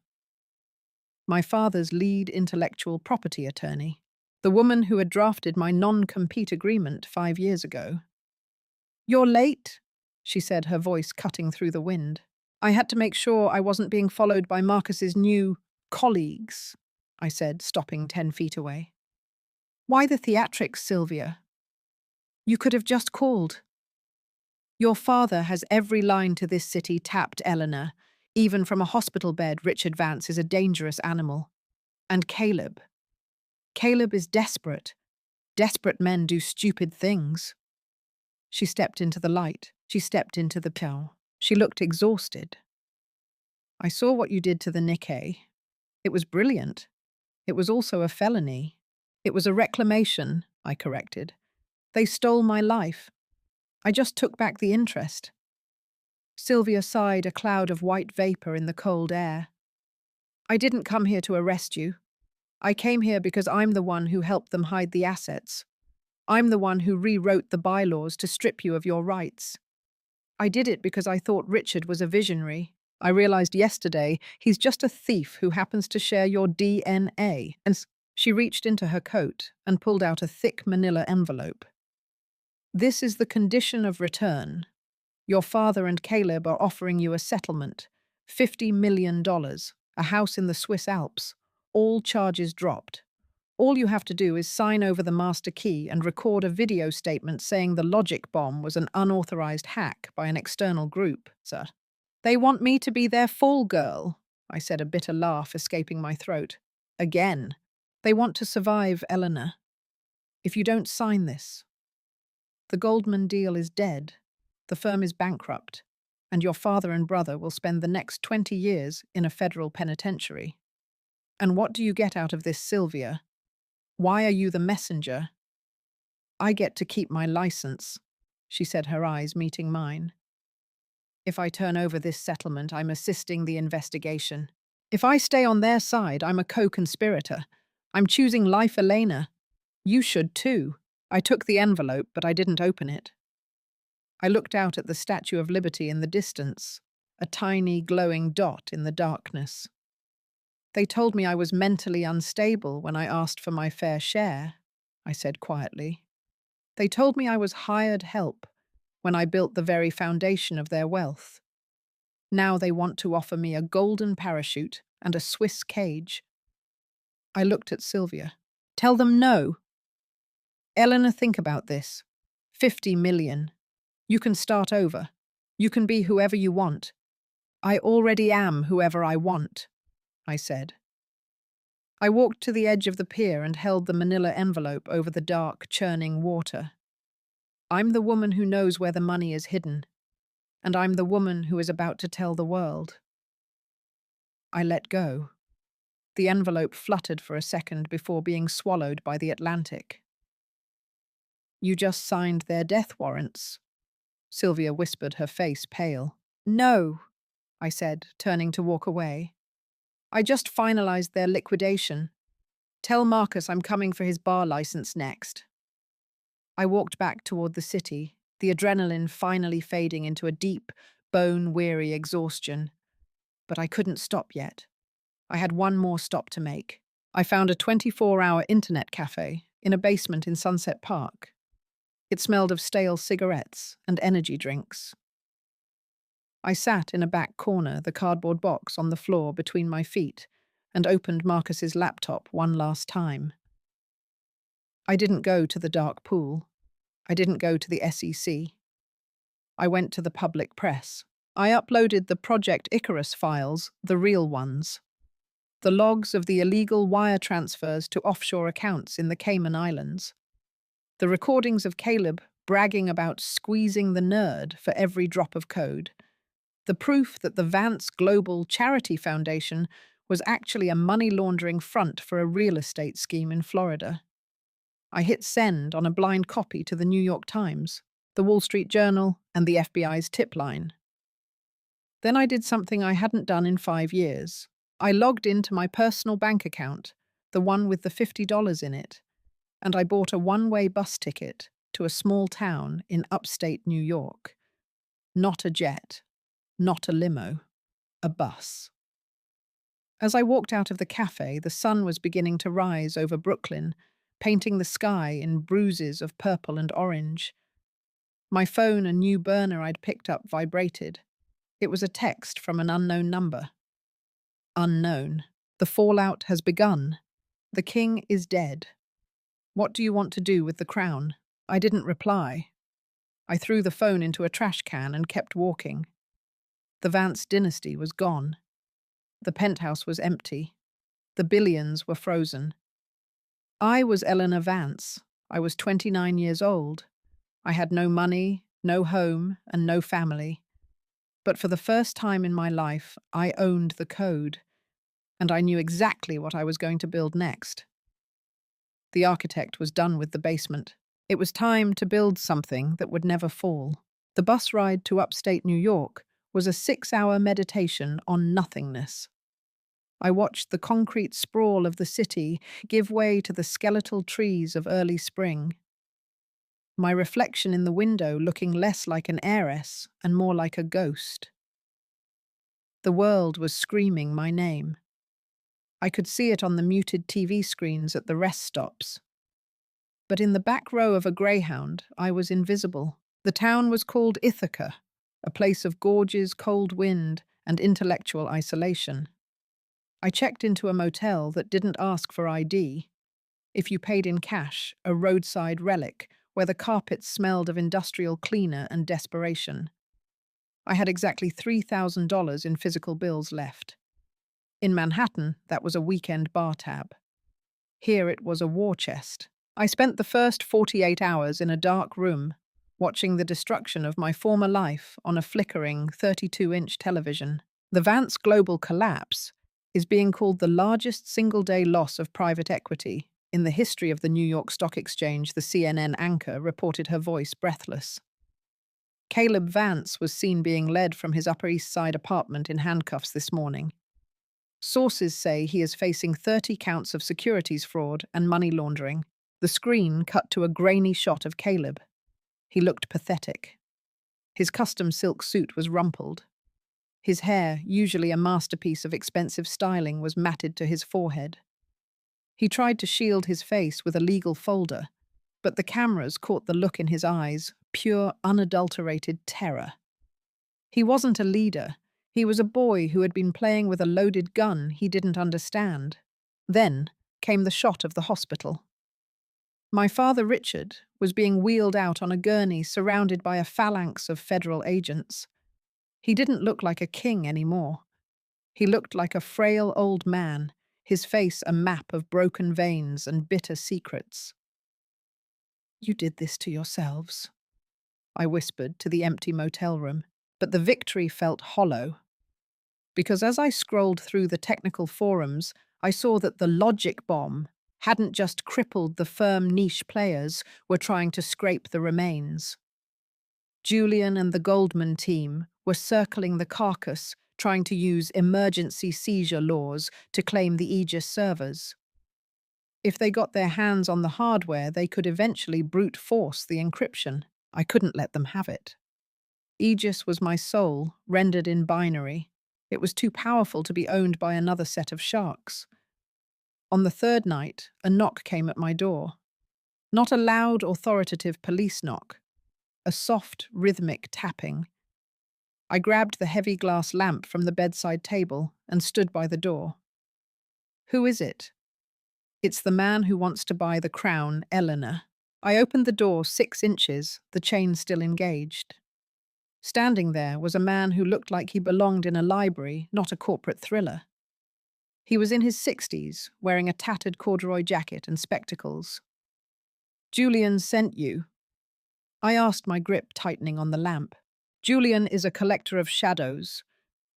My father's lead intellectual property attorney, the woman who had drafted my non-compete agreement 5 years ago. "You're late," she said, her voice cutting through the wind. "I had to make sure I wasn't being followed by Marcus's new colleagues," I said, stopping 10 feet away. "Why the theatrics, Sylvia? You could have just called." "Your father has every line to this city tapped, Eleanor. Even from a hospital bed, Richard Vance is a dangerous animal. And Caleb. Caleb is desperate. Desperate men do stupid things." She stepped into the light. She stepped into the pill. She looked exhausted. "I saw what you did to the Nikkei. It was brilliant. It was also a felony. It was a reclamation," I corrected. "They stole my life. I just took back the interest." Sylvia sighed, a cloud of white vapor in the cold air. "I didn't come here to arrest you. I came here because I'm the one who helped them hide the assets. I'm the one who rewrote the bylaws to strip you of your rights. I did it because I thought Richard was a visionary. I realized yesterday he's just a thief who happens to share your DNA." And she reached into her coat and pulled out a thick manila envelope. "This is the condition of return. Your father and Caleb are offering you a settlement, $50 million, a house in the Swiss Alps, all charges dropped. All you have to do is sign over the master key and record a video statement saying the logic bomb was an unauthorized hack by an external group, sir." "They want me to be their fall girl," I said, a bitter laugh escaping my throat. "Again. They want to survive, Eleanor. If you don't sign this, the Goldman deal is dead. The firm is bankrupt, and your father and brother will spend the next 20 years in a federal penitentiary. And what do you get out of this, Sylvia? Why are you the messenger?" "I get to keep my license," she said, her eyes meeting mine. "If I turn over this settlement, I'm assisting the investigation. If I stay on their side, I'm a co-conspirator. I'm choosing life, Elena. You should too." I took the envelope, but I didn't open it. I looked out at the Statue of Liberty in the distance, a tiny glowing dot in the darkness. "They told me I was mentally unstable when I asked for my fair share," I said quietly. "They told me I was hired help when I built the very foundation of their wealth. Now they want to offer me a golden parachute and a Swiss cage." I looked at Sylvia. "Tell them no." "Eleanor, think about this. 50 million. You can start over. You can be whoever you want." "I already am whoever I want," I said. I walked to the edge of the pier and held the manila envelope over the dark, churning water. I'm the woman who knows where the money is hidden, and I'm the woman who is about to tell the world. I let go. The envelope fluttered for a second before being swallowed by the Atlantic. You just signed their death warrants, Sylvia whispered, her face pale. No, I said, turning to walk away. I just finalized their liquidation. Tell Marcus I'm coming for his bar license next. I walked back toward the city, the adrenaline finally fading into a deep, bone-weary exhaustion. But I couldn't stop yet. I had one more stop to make. I found a 24-hour internet cafe in a basement in Sunset Park. It smelled of stale cigarettes and energy drinks. I sat in a back corner, the cardboard box on the floor between my feet, and opened Marcus's laptop one last time. I didn't go to the dark pool. I didn't go to the SEC. I went to the public press. I uploaded the Project Icarus files, the real ones. The logs of the illegal wire transfers to offshore accounts in the Cayman Islands. The recordings of Caleb bragging about squeezing the nerd for every drop of code. The proof that the Vance Global Charity Foundation was actually a money laundering front for a real estate scheme in Florida. I hit send on a blind copy to the New York Times, the Wall Street Journal, and the FBI's tip line. Then I did something I hadn't done in 5 years. I logged into my personal bank account, the one with the $50 in it, and I bought a one-way bus ticket to a small town in upstate New York. Not a jet, not a limo, a bus. As I walked out of the cafe, the sun was beginning to rise over Brooklyn, painting the sky in bruises of purple and orange. My phone, a new burner I'd picked up, vibrated. It was a text from an unknown number. Unknown. The fallout has begun. The king is dead. What do you want to do with the crown? I didn't reply. I threw the phone into a trash can and kept walking. The Vance dynasty was gone. The penthouse was empty. The billions were frozen. I was Elena Vance. I was 29 years old. I had no money, no home, and no family. But for the first time in my life, I owned the code, and I knew exactly what I was going to build next. The architect was done with the basement. It was time to build something that would never fall. The bus ride to upstate New York was a 6-hour meditation on nothingness. I watched the concrete sprawl of the city give way to the skeletal trees of early spring. My reflection in the window looking less like an heiress and more like a ghost. The world was screaming my name. I could see it on the muted TV screens at the rest stops. But in the back row of a Greyhound, I was invisible. The town was called Ithaca, a place of gorges, cold wind, and intellectual isolation. I checked into a motel that didn't ask for ID. If you paid in cash, a roadside relic, where the carpets smelled of industrial cleaner and desperation. I had exactly $3,000 in physical bills left. In Manhattan, that was a weekend bar tab. Here it was a war chest. I spent the first 48 hours in a dark room, watching the destruction of my former life on a flickering 32-inch television. The Vance Global collapse is being called the largest single-day loss of private equity in the history of the New York Stock Exchange, the CNN anchor reported, her voice breathless. Caleb Vance was seen being led from his Upper East Side apartment in handcuffs this morning. Sources say he is facing 30 counts of securities fraud and money laundering. The screen cut to a grainy shot of Caleb. He looked pathetic. His custom silk suit was rumpled. His hair, usually a masterpiece of expensive styling, was matted to his forehead. He tried to shield his face with a legal folder, but the cameras caught the look in his eyes, pure, unadulterated terror. He wasn't a leader. He was a boy who had been playing with a loaded gun he didn't understand. Then came the shot of the hospital. My father, Richard, was being wheeled out on a gurney surrounded by a phalanx of federal agents. He didn't look like a king anymore. He looked like a frail old man, his face a map of broken veins and bitter secrets. "You did this to yourselves," I whispered to the empty motel room, but the victory felt hollow. Because as I scrolled through the technical forums, I saw that the logic bomb hadn't just crippled the firm niche players were trying to scrape the remains. Julian and the Goldman team were circling the carcass, trying to use emergency seizure laws to claim the Aegis servers. If they got their hands on the hardware, they could eventually brute force the encryption. I couldn't let them have it. Aegis was my soul, rendered in binary. It was too powerful to be owned by another set of sharks. On the third night, a knock came at my door. Not a loud, authoritative police knock. A soft, rhythmic tapping. I grabbed the heavy glass lamp from the bedside table and stood by the door. "Who is it?" "It's the man who wants to buy the crown, Eleanor." I opened the door 6 inches, the chain still engaged. Standing there was a man who looked like he belonged in a library, not a corporate thriller. He was in his 60s, wearing a tattered corduroy jacket and spectacles. "Julian sent you?" I asked, my grip tightening on the lamp. "Julian is a collector of shadows,"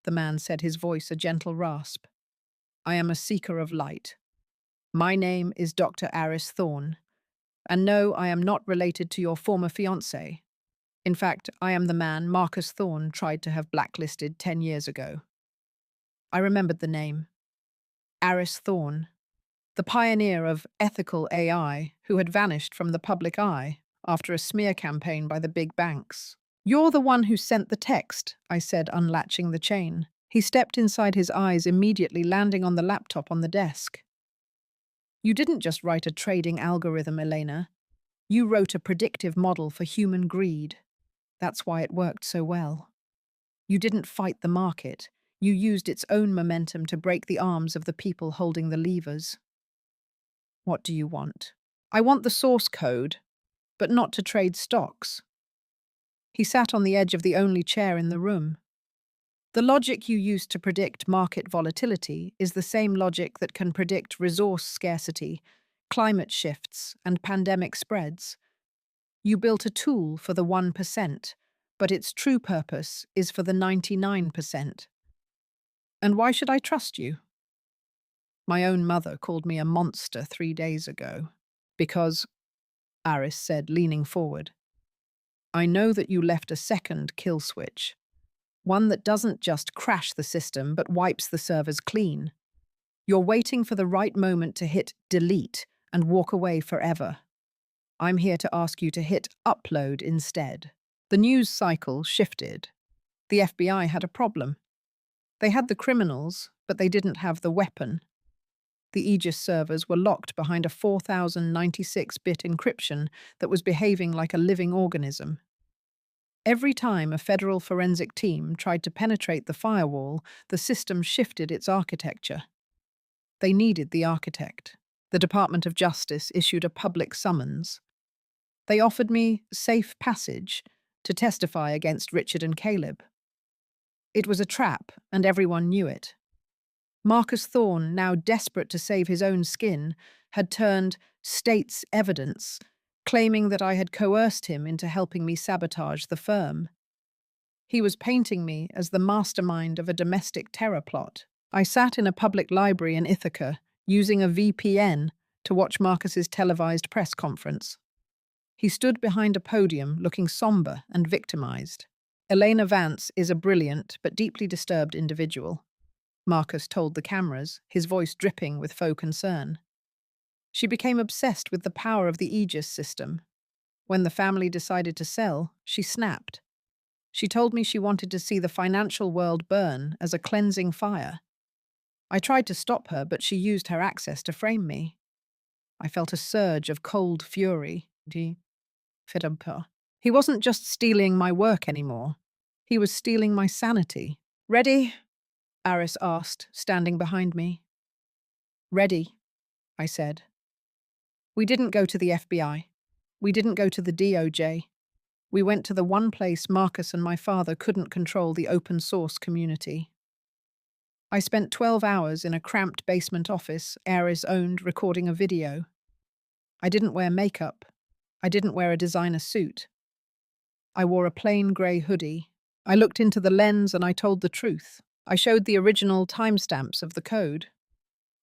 the man said, his voice a gentle rasp. "I am a seeker of light. My name is Dr. Aris Thorne. And no, I am not related to your former fiancé. In fact, I am the man Marcus Thorne tried to have blacklisted 10 years ago." I remembered the name. Aris Thorne, the pioneer of ethical AI who had vanished from the public eye after a smear campaign by the big banks. "You're the one who sent the text," I said, unlatching the chain. He stepped inside, his eyes immediately landing on the laptop on the desk. "You didn't just write a trading algorithm, Elena. You wrote a predictive model for human greed. That's why it worked so well. You didn't fight the market. You used its own momentum to break the arms of the people holding the levers." "What do you want?" "I want the source code, but not to trade stocks." He sat on the edge of the only chair in the room. "The logic you used to predict market volatility is the same logic that can predict resource scarcity, climate shifts, and pandemic spreads. You built a tool for the 1%, but its true purpose is for the 99%. And why should I trust you?" "My own mother called me a monster 3 days ago. Because," Aris said, leaning forward, "I know that you left a second kill switch. One that doesn't just crash the system, but wipes the servers clean. You're waiting for the right moment to hit delete and walk away forever. I'm here to ask you to hit upload instead." The news cycle shifted. The FBI had a problem. They had the criminals, but they didn't have the weapon. The Aegis servers were locked behind a 4096-bit encryption that was behaving like a living organism. Every time a federal forensic team tried to penetrate the firewall, the system shifted its architecture. They needed the architect. The Department of Justice issued a public summons. They offered me safe passage to testify against Richard and Caleb. It was a trap, and everyone knew it. Marcus Thorne, now desperate to save his own skin, had turned state's evidence, claiming that I had coerced him into helping me sabotage the firm. He was painting me as the mastermind of a domestic terror plot. I sat in a public library in Ithaca, using a VPN to watch Marcus's televised press conference. He stood behind a podium, looking somber and victimized. "Elena Vance is a brilliant but deeply disturbed individual," Marcus told the cameras, his voice dripping with faux concern. "She became obsessed with the power of the Aegis system. When the family decided to sell, she snapped. She told me she wanted to see the financial world burn as a cleansing fire. I tried to stop her, but she used her access to frame me. I felt a surge of cold fury. He wasn't just stealing my work anymore. He was stealing my sanity." "Ready?" Aris asked, standing behind me. "Ready," I said. We didn't go to the FBI. We didn't go to the DOJ. We went to the one place Marcus and my father couldn't control the open source community. I spent 12 hours in a cramped basement office Ares owned recording a video. I didn't wear makeup. I didn't wear a designer suit. I wore a plain grey hoodie. I looked into the lens and I told the truth. I showed the original timestamps of the code.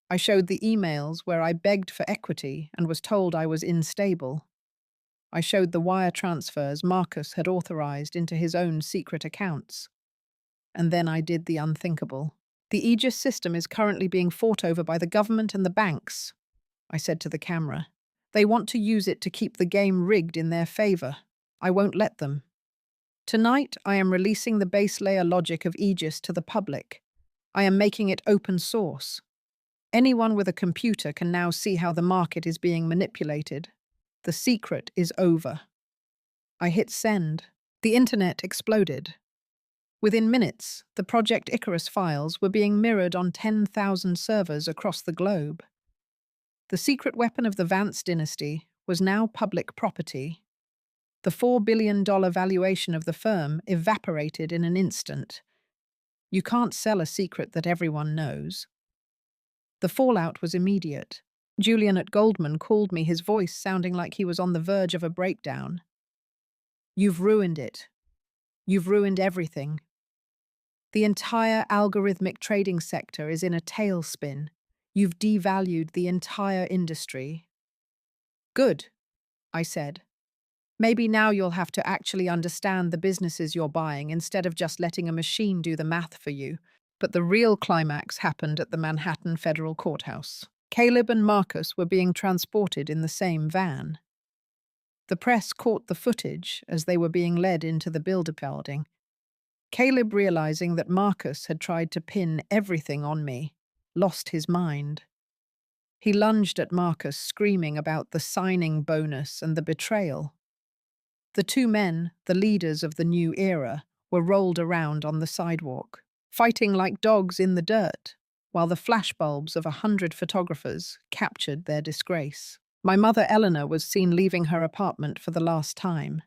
I showed the emails where I begged for equity and was told I was unstable. I showed the wire transfers Marcus had authorized into his own secret accounts. And then I did the unthinkable. The Aegis system is currently being fought over by the government and the banks, I said to the camera. They want to use it to keep the game rigged in their favor. I won't let them. Tonight, I am releasing the base layer logic of Aegis to the public. I am making it open source. Anyone with a computer can now see how the market is being manipulated. The secret is over. I hit send. The internet exploded. Within minutes, the Project Icarus files were being mirrored on 10,000 servers across the globe. The secret weapon of the Vance dynasty was now public property. The $4 billion valuation of the firm evaporated in an instant. You can't sell a secret that everyone knows. The fallout was immediate. Julian at Goldman called me, his voice sounding like he was on the verge of a breakdown. You've ruined it. You've ruined everything. The entire algorithmic trading sector is in a tailspin. You've devalued the entire industry. Good, I said. Maybe now you'll have to actually understand the businesses you're buying instead of just letting a machine do the math for you. But the real climax happened at the Manhattan Federal Courthouse. Caleb and Marcus were being transported in the same van. The press caught the footage as they were being led into the building. Caleb, realizing that Marcus had tried to pin everything on me, lost his mind. He lunged at Marcus, screaming about the signing bonus and the betrayal. The two men, the leaders of the new era, were rolled around on the sidewalk, fighting like dogs in the dirt, while the flashbulbs of 100 photographers captured their disgrace. My mother, Eleanor, was seen leaving her apartment for the last time.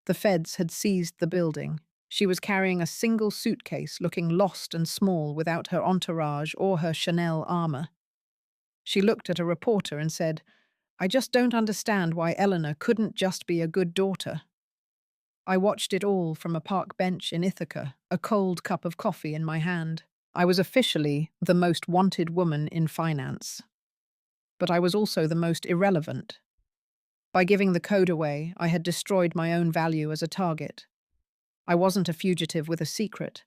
The feds had seized the building. She was carrying a single suitcase, looking lost and small without her entourage or her Chanel armor. She looked at a reporter and said, "I just don't understand why Eleanor couldn't just be a good daughter." I watched it all from a park bench in Ithaca, a cold cup of coffee in my hand. I was officially the most wanted woman in finance. But I was also the most irrelevant. By giving the code away, I had destroyed my own value as a target. I wasn't a fugitive with a secret.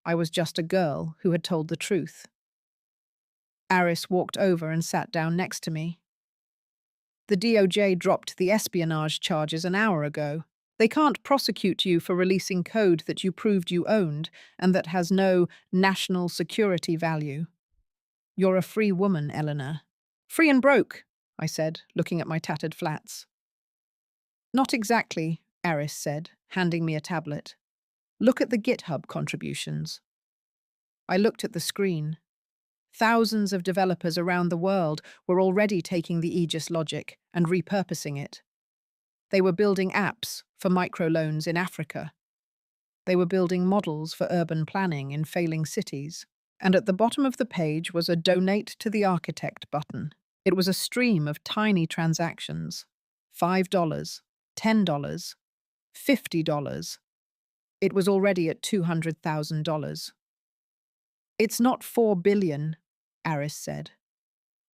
I was just a girl who had told the truth. Aris walked over and sat down next to me. The DOJ dropped the espionage charges an hour ago. They can't prosecute you for releasing code that you proved you owned and that has no national security value. You're a free woman, Eleanor. Free and broke, I said, looking at my tattered flats. Not exactly, Aris said, handing me a tablet. Look at the GitHub contributions. I looked at the screen. Thousands of developers around the world were already taking the Aegis logic and repurposing it. They were building apps for microloans in Africa. They were building models for urban planning in failing cities. And at the bottom of the page was a Donate to the Architect button. It was a stream of tiny transactions. $5, $10, $50. It was already at $200,000. It's not $4 billion, Aris said,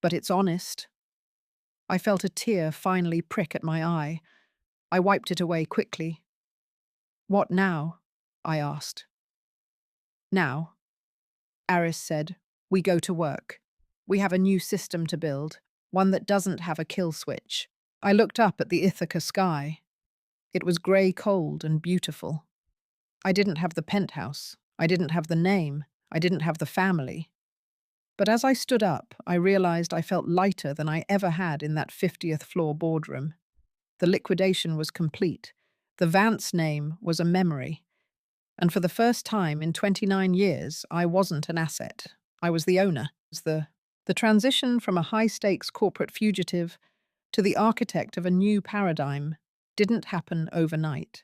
but it's honest. I felt a tear finally prick at my eye. I wiped it away quickly. What now? I asked. Now, Aris said, we go to work. We have a new system to build, one that doesn't have a kill switch. I looked up at the Ithaca sky. It was grey cold and beautiful. I didn't have the penthouse. I didn't have the name. I didn't have the family. But as I stood up, I realized I felt lighter than I ever had in that 50th floor boardroom. The liquidation was complete. The Vance name was a memory. And for the first time in 29 years, I wasn't an asset. I was the owner. The transition from a high-stakes corporate fugitive to the architect of a new paradigm didn't happen overnight.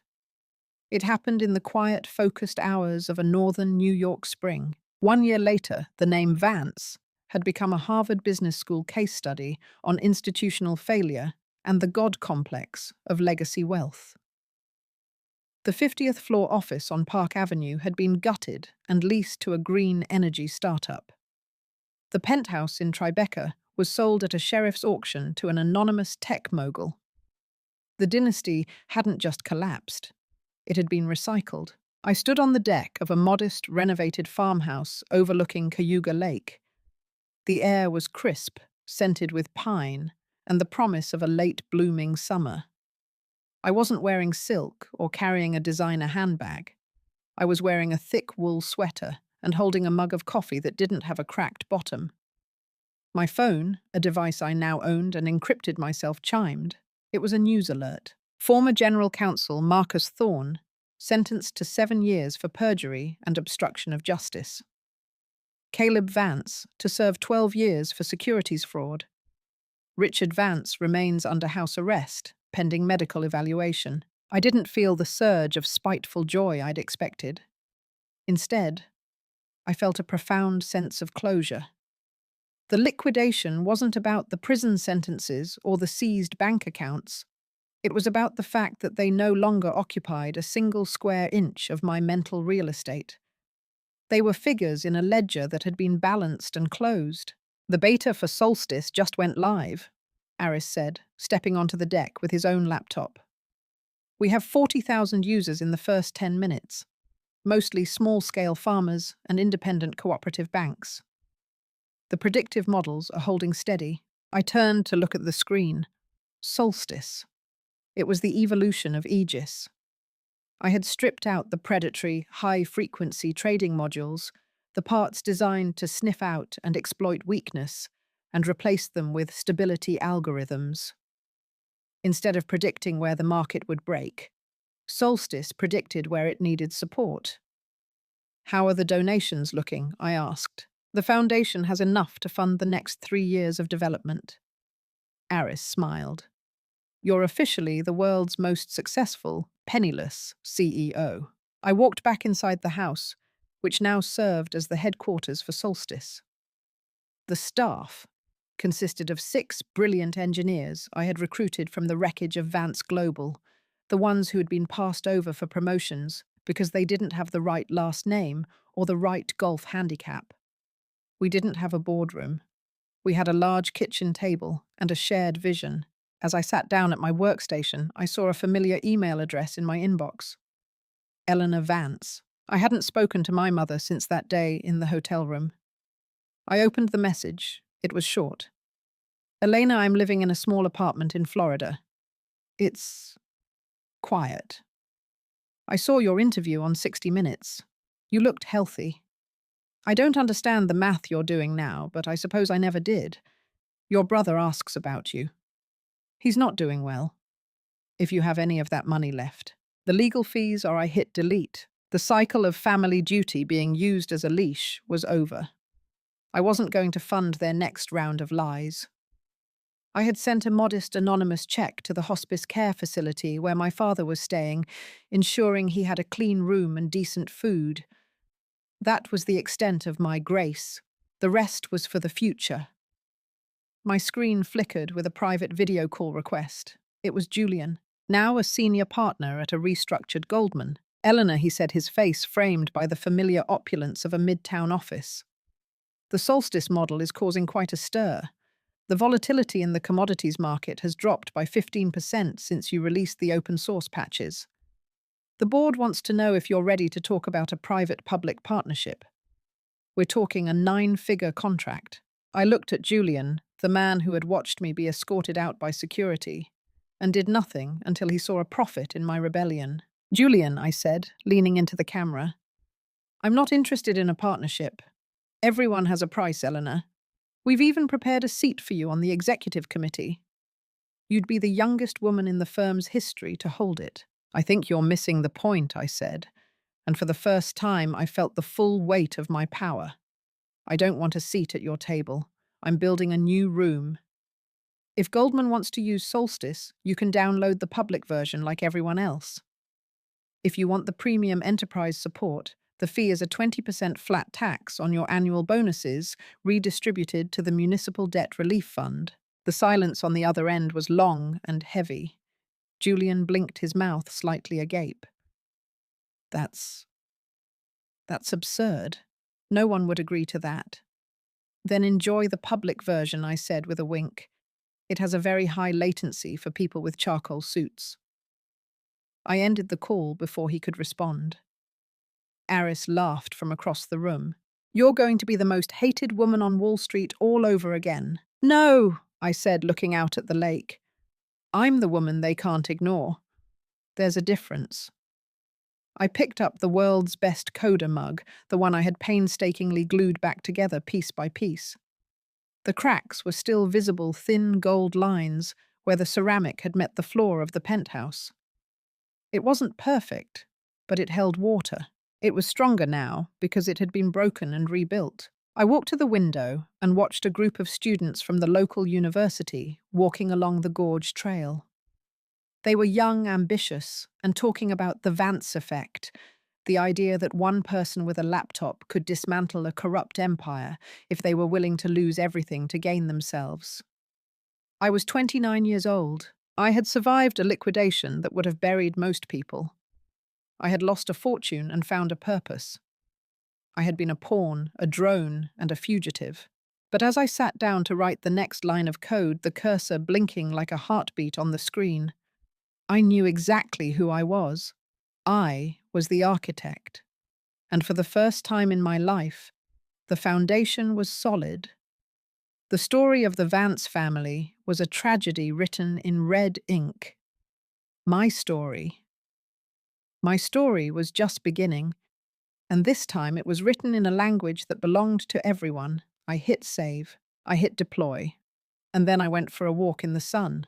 It happened in the quiet, focused hours of a northern New York spring. 1 year later, the name Vance had become a Harvard Business School case study on institutional failure and the God complex of legacy wealth. The 50th floor office on Park Avenue had been gutted and leased to a green energy startup. The penthouse in Tribeca was sold at a sheriff's auction to an anonymous tech mogul. The dynasty hadn't just collapsed, it had been recycled. I stood on the deck of a modest, renovated farmhouse overlooking Cayuga Lake. The air was crisp, scented with pine, and the promise of a late-blooming summer. I wasn't wearing silk or carrying a designer handbag. I was wearing a thick wool sweater and holding a mug of coffee that didn't have a cracked bottom. My phone, a device I now owned and encrypted myself, chimed. It was a news alert. Former General Counsel Marcus Thorne sentenced to 7 years for perjury and obstruction of justice. Caleb Vance to serve 12 years for securities fraud. Richard Vance remains under house arrest, pending medical evaluation. I didn't feel the surge of spiteful joy I'd expected. Instead, I felt a profound sense of closure. The liquidation wasn't about the prison sentences or the seized bank accounts. It was about the fact that they no longer occupied a single square inch of my mental real estate. They were figures in a ledger that had been balanced and closed. The beta for Solstice just went live, Aris said, stepping onto the deck with his own laptop. We have 40,000 users in the first 10 minutes, mostly small-scale farmers and independent cooperative banks. The predictive models are holding steady. I turned to look at the screen. Solstice. It was the evolution of Aegis. I had stripped out the predatory, high-frequency trading modules, the parts designed to sniff out and exploit weakness, and replaced them with stability algorithms. Instead of predicting where the market would break, Solstice predicted where it needed support. How are the donations looking? I asked. The foundation has enough to fund the next 3 years of development. Aris smiled. You're officially the world's most successful, penniless CEO. I walked back inside the house, which now served as the headquarters for Solstice. The staff consisted of 6 brilliant engineers I had recruited from the wreckage of Vance Global, the ones who had been passed over for promotions because they didn't have the right last name or the right golf handicap. We didn't have a boardroom. We had a large kitchen table and a shared vision. As I sat down at my workstation, I saw a familiar email address in my inbox. Elena Vance. I hadn't spoken to my mother since that day in the hotel room. I opened the message. It was short. Elena, I'm living in a small apartment in Florida. It's quiet. I saw your interview on 60 Minutes. You looked healthy. I don't understand the math you're doing now, but I suppose I never did. Your brother asks about you. He's not doing well. If you have any of that money left. The legal fees or I hit delete. The cycle of family duty being used as a leash was over. I wasn't going to fund their next round of lies. I had sent a modest anonymous check to the hospice care facility where my father was staying, ensuring he had a clean room and decent food. That was the extent of my grace. The rest was for the future. My screen flickered with a private video call request. It was Julian, now a senior partner at a restructured Goldman. Eleanor, he said, his face framed by the familiar opulence of a midtown office. The Solstice model is causing quite a stir. The volatility in the commodities market has dropped by 15% since you released the open source patches. The board wants to know if you're ready to talk about a private-public partnership. We're talking a 9-figure contract. I looked at Julian, the man who had watched me be escorted out by security, and did nothing until he saw a profit in my rebellion. Julian, I said, leaning into the camera, I'm not interested in a partnership. Everyone has a price, Eleanor. We've even prepared a seat for you on the executive committee. You'd be the youngest woman in the firm's history to hold it. I think you're missing the point, I said, and for the first time I felt the full weight of my power. I don't want a seat at your table. I'm building a new room. If Goldman wants to use Solstice, you can download the public version like everyone else. If you want the premium enterprise support, The fee is a 20% flat tax on your annual bonuses redistributed to the Municipal Debt Relief Fund. The silence on the other end was long and heavy. Julian blinked, his mouth slightly agape. That's absurd. No one would agree to that. Then enjoy the public version, I said with a wink. It has a very high latency for people with charcoal suits. I ended the call before he could respond. Aris laughed from across the room. You're going to be the most hated woman on Wall Street all over again. No, I said, looking out at the lake. I'm the woman they can't ignore. There's a difference. I picked up the world's best coda mug, the one I had painstakingly glued back together piece by piece. The cracks were still visible thin gold lines where the ceramic had met the floor of the penthouse. It wasn't perfect, but it held water. It was stronger now because it had been broken and rebuilt. I walked to the window and watched a group of students from the local university walking along the gorge trail. They were young, ambitious, and talking about the Vance effect, the idea that one person with a laptop could dismantle a corrupt empire if they were willing to lose everything to gain themselves. I was 29 years old. I had survived a liquidation that would have buried most people. I had lost a fortune and found a purpose. I had been a pawn, a drone, and a fugitive. But as I sat down to write the next line of code, the cursor blinking like a heartbeat on the screen, I knew exactly who I was. I was the architect. And for the first time in my life, the foundation was solid. The story of the Vance family was a tragedy written in red ink. My story. My story was just beginning, and this time it was written in a language that belonged to everyone. I hit save. I hit deploy. And then I went for a walk in the sun.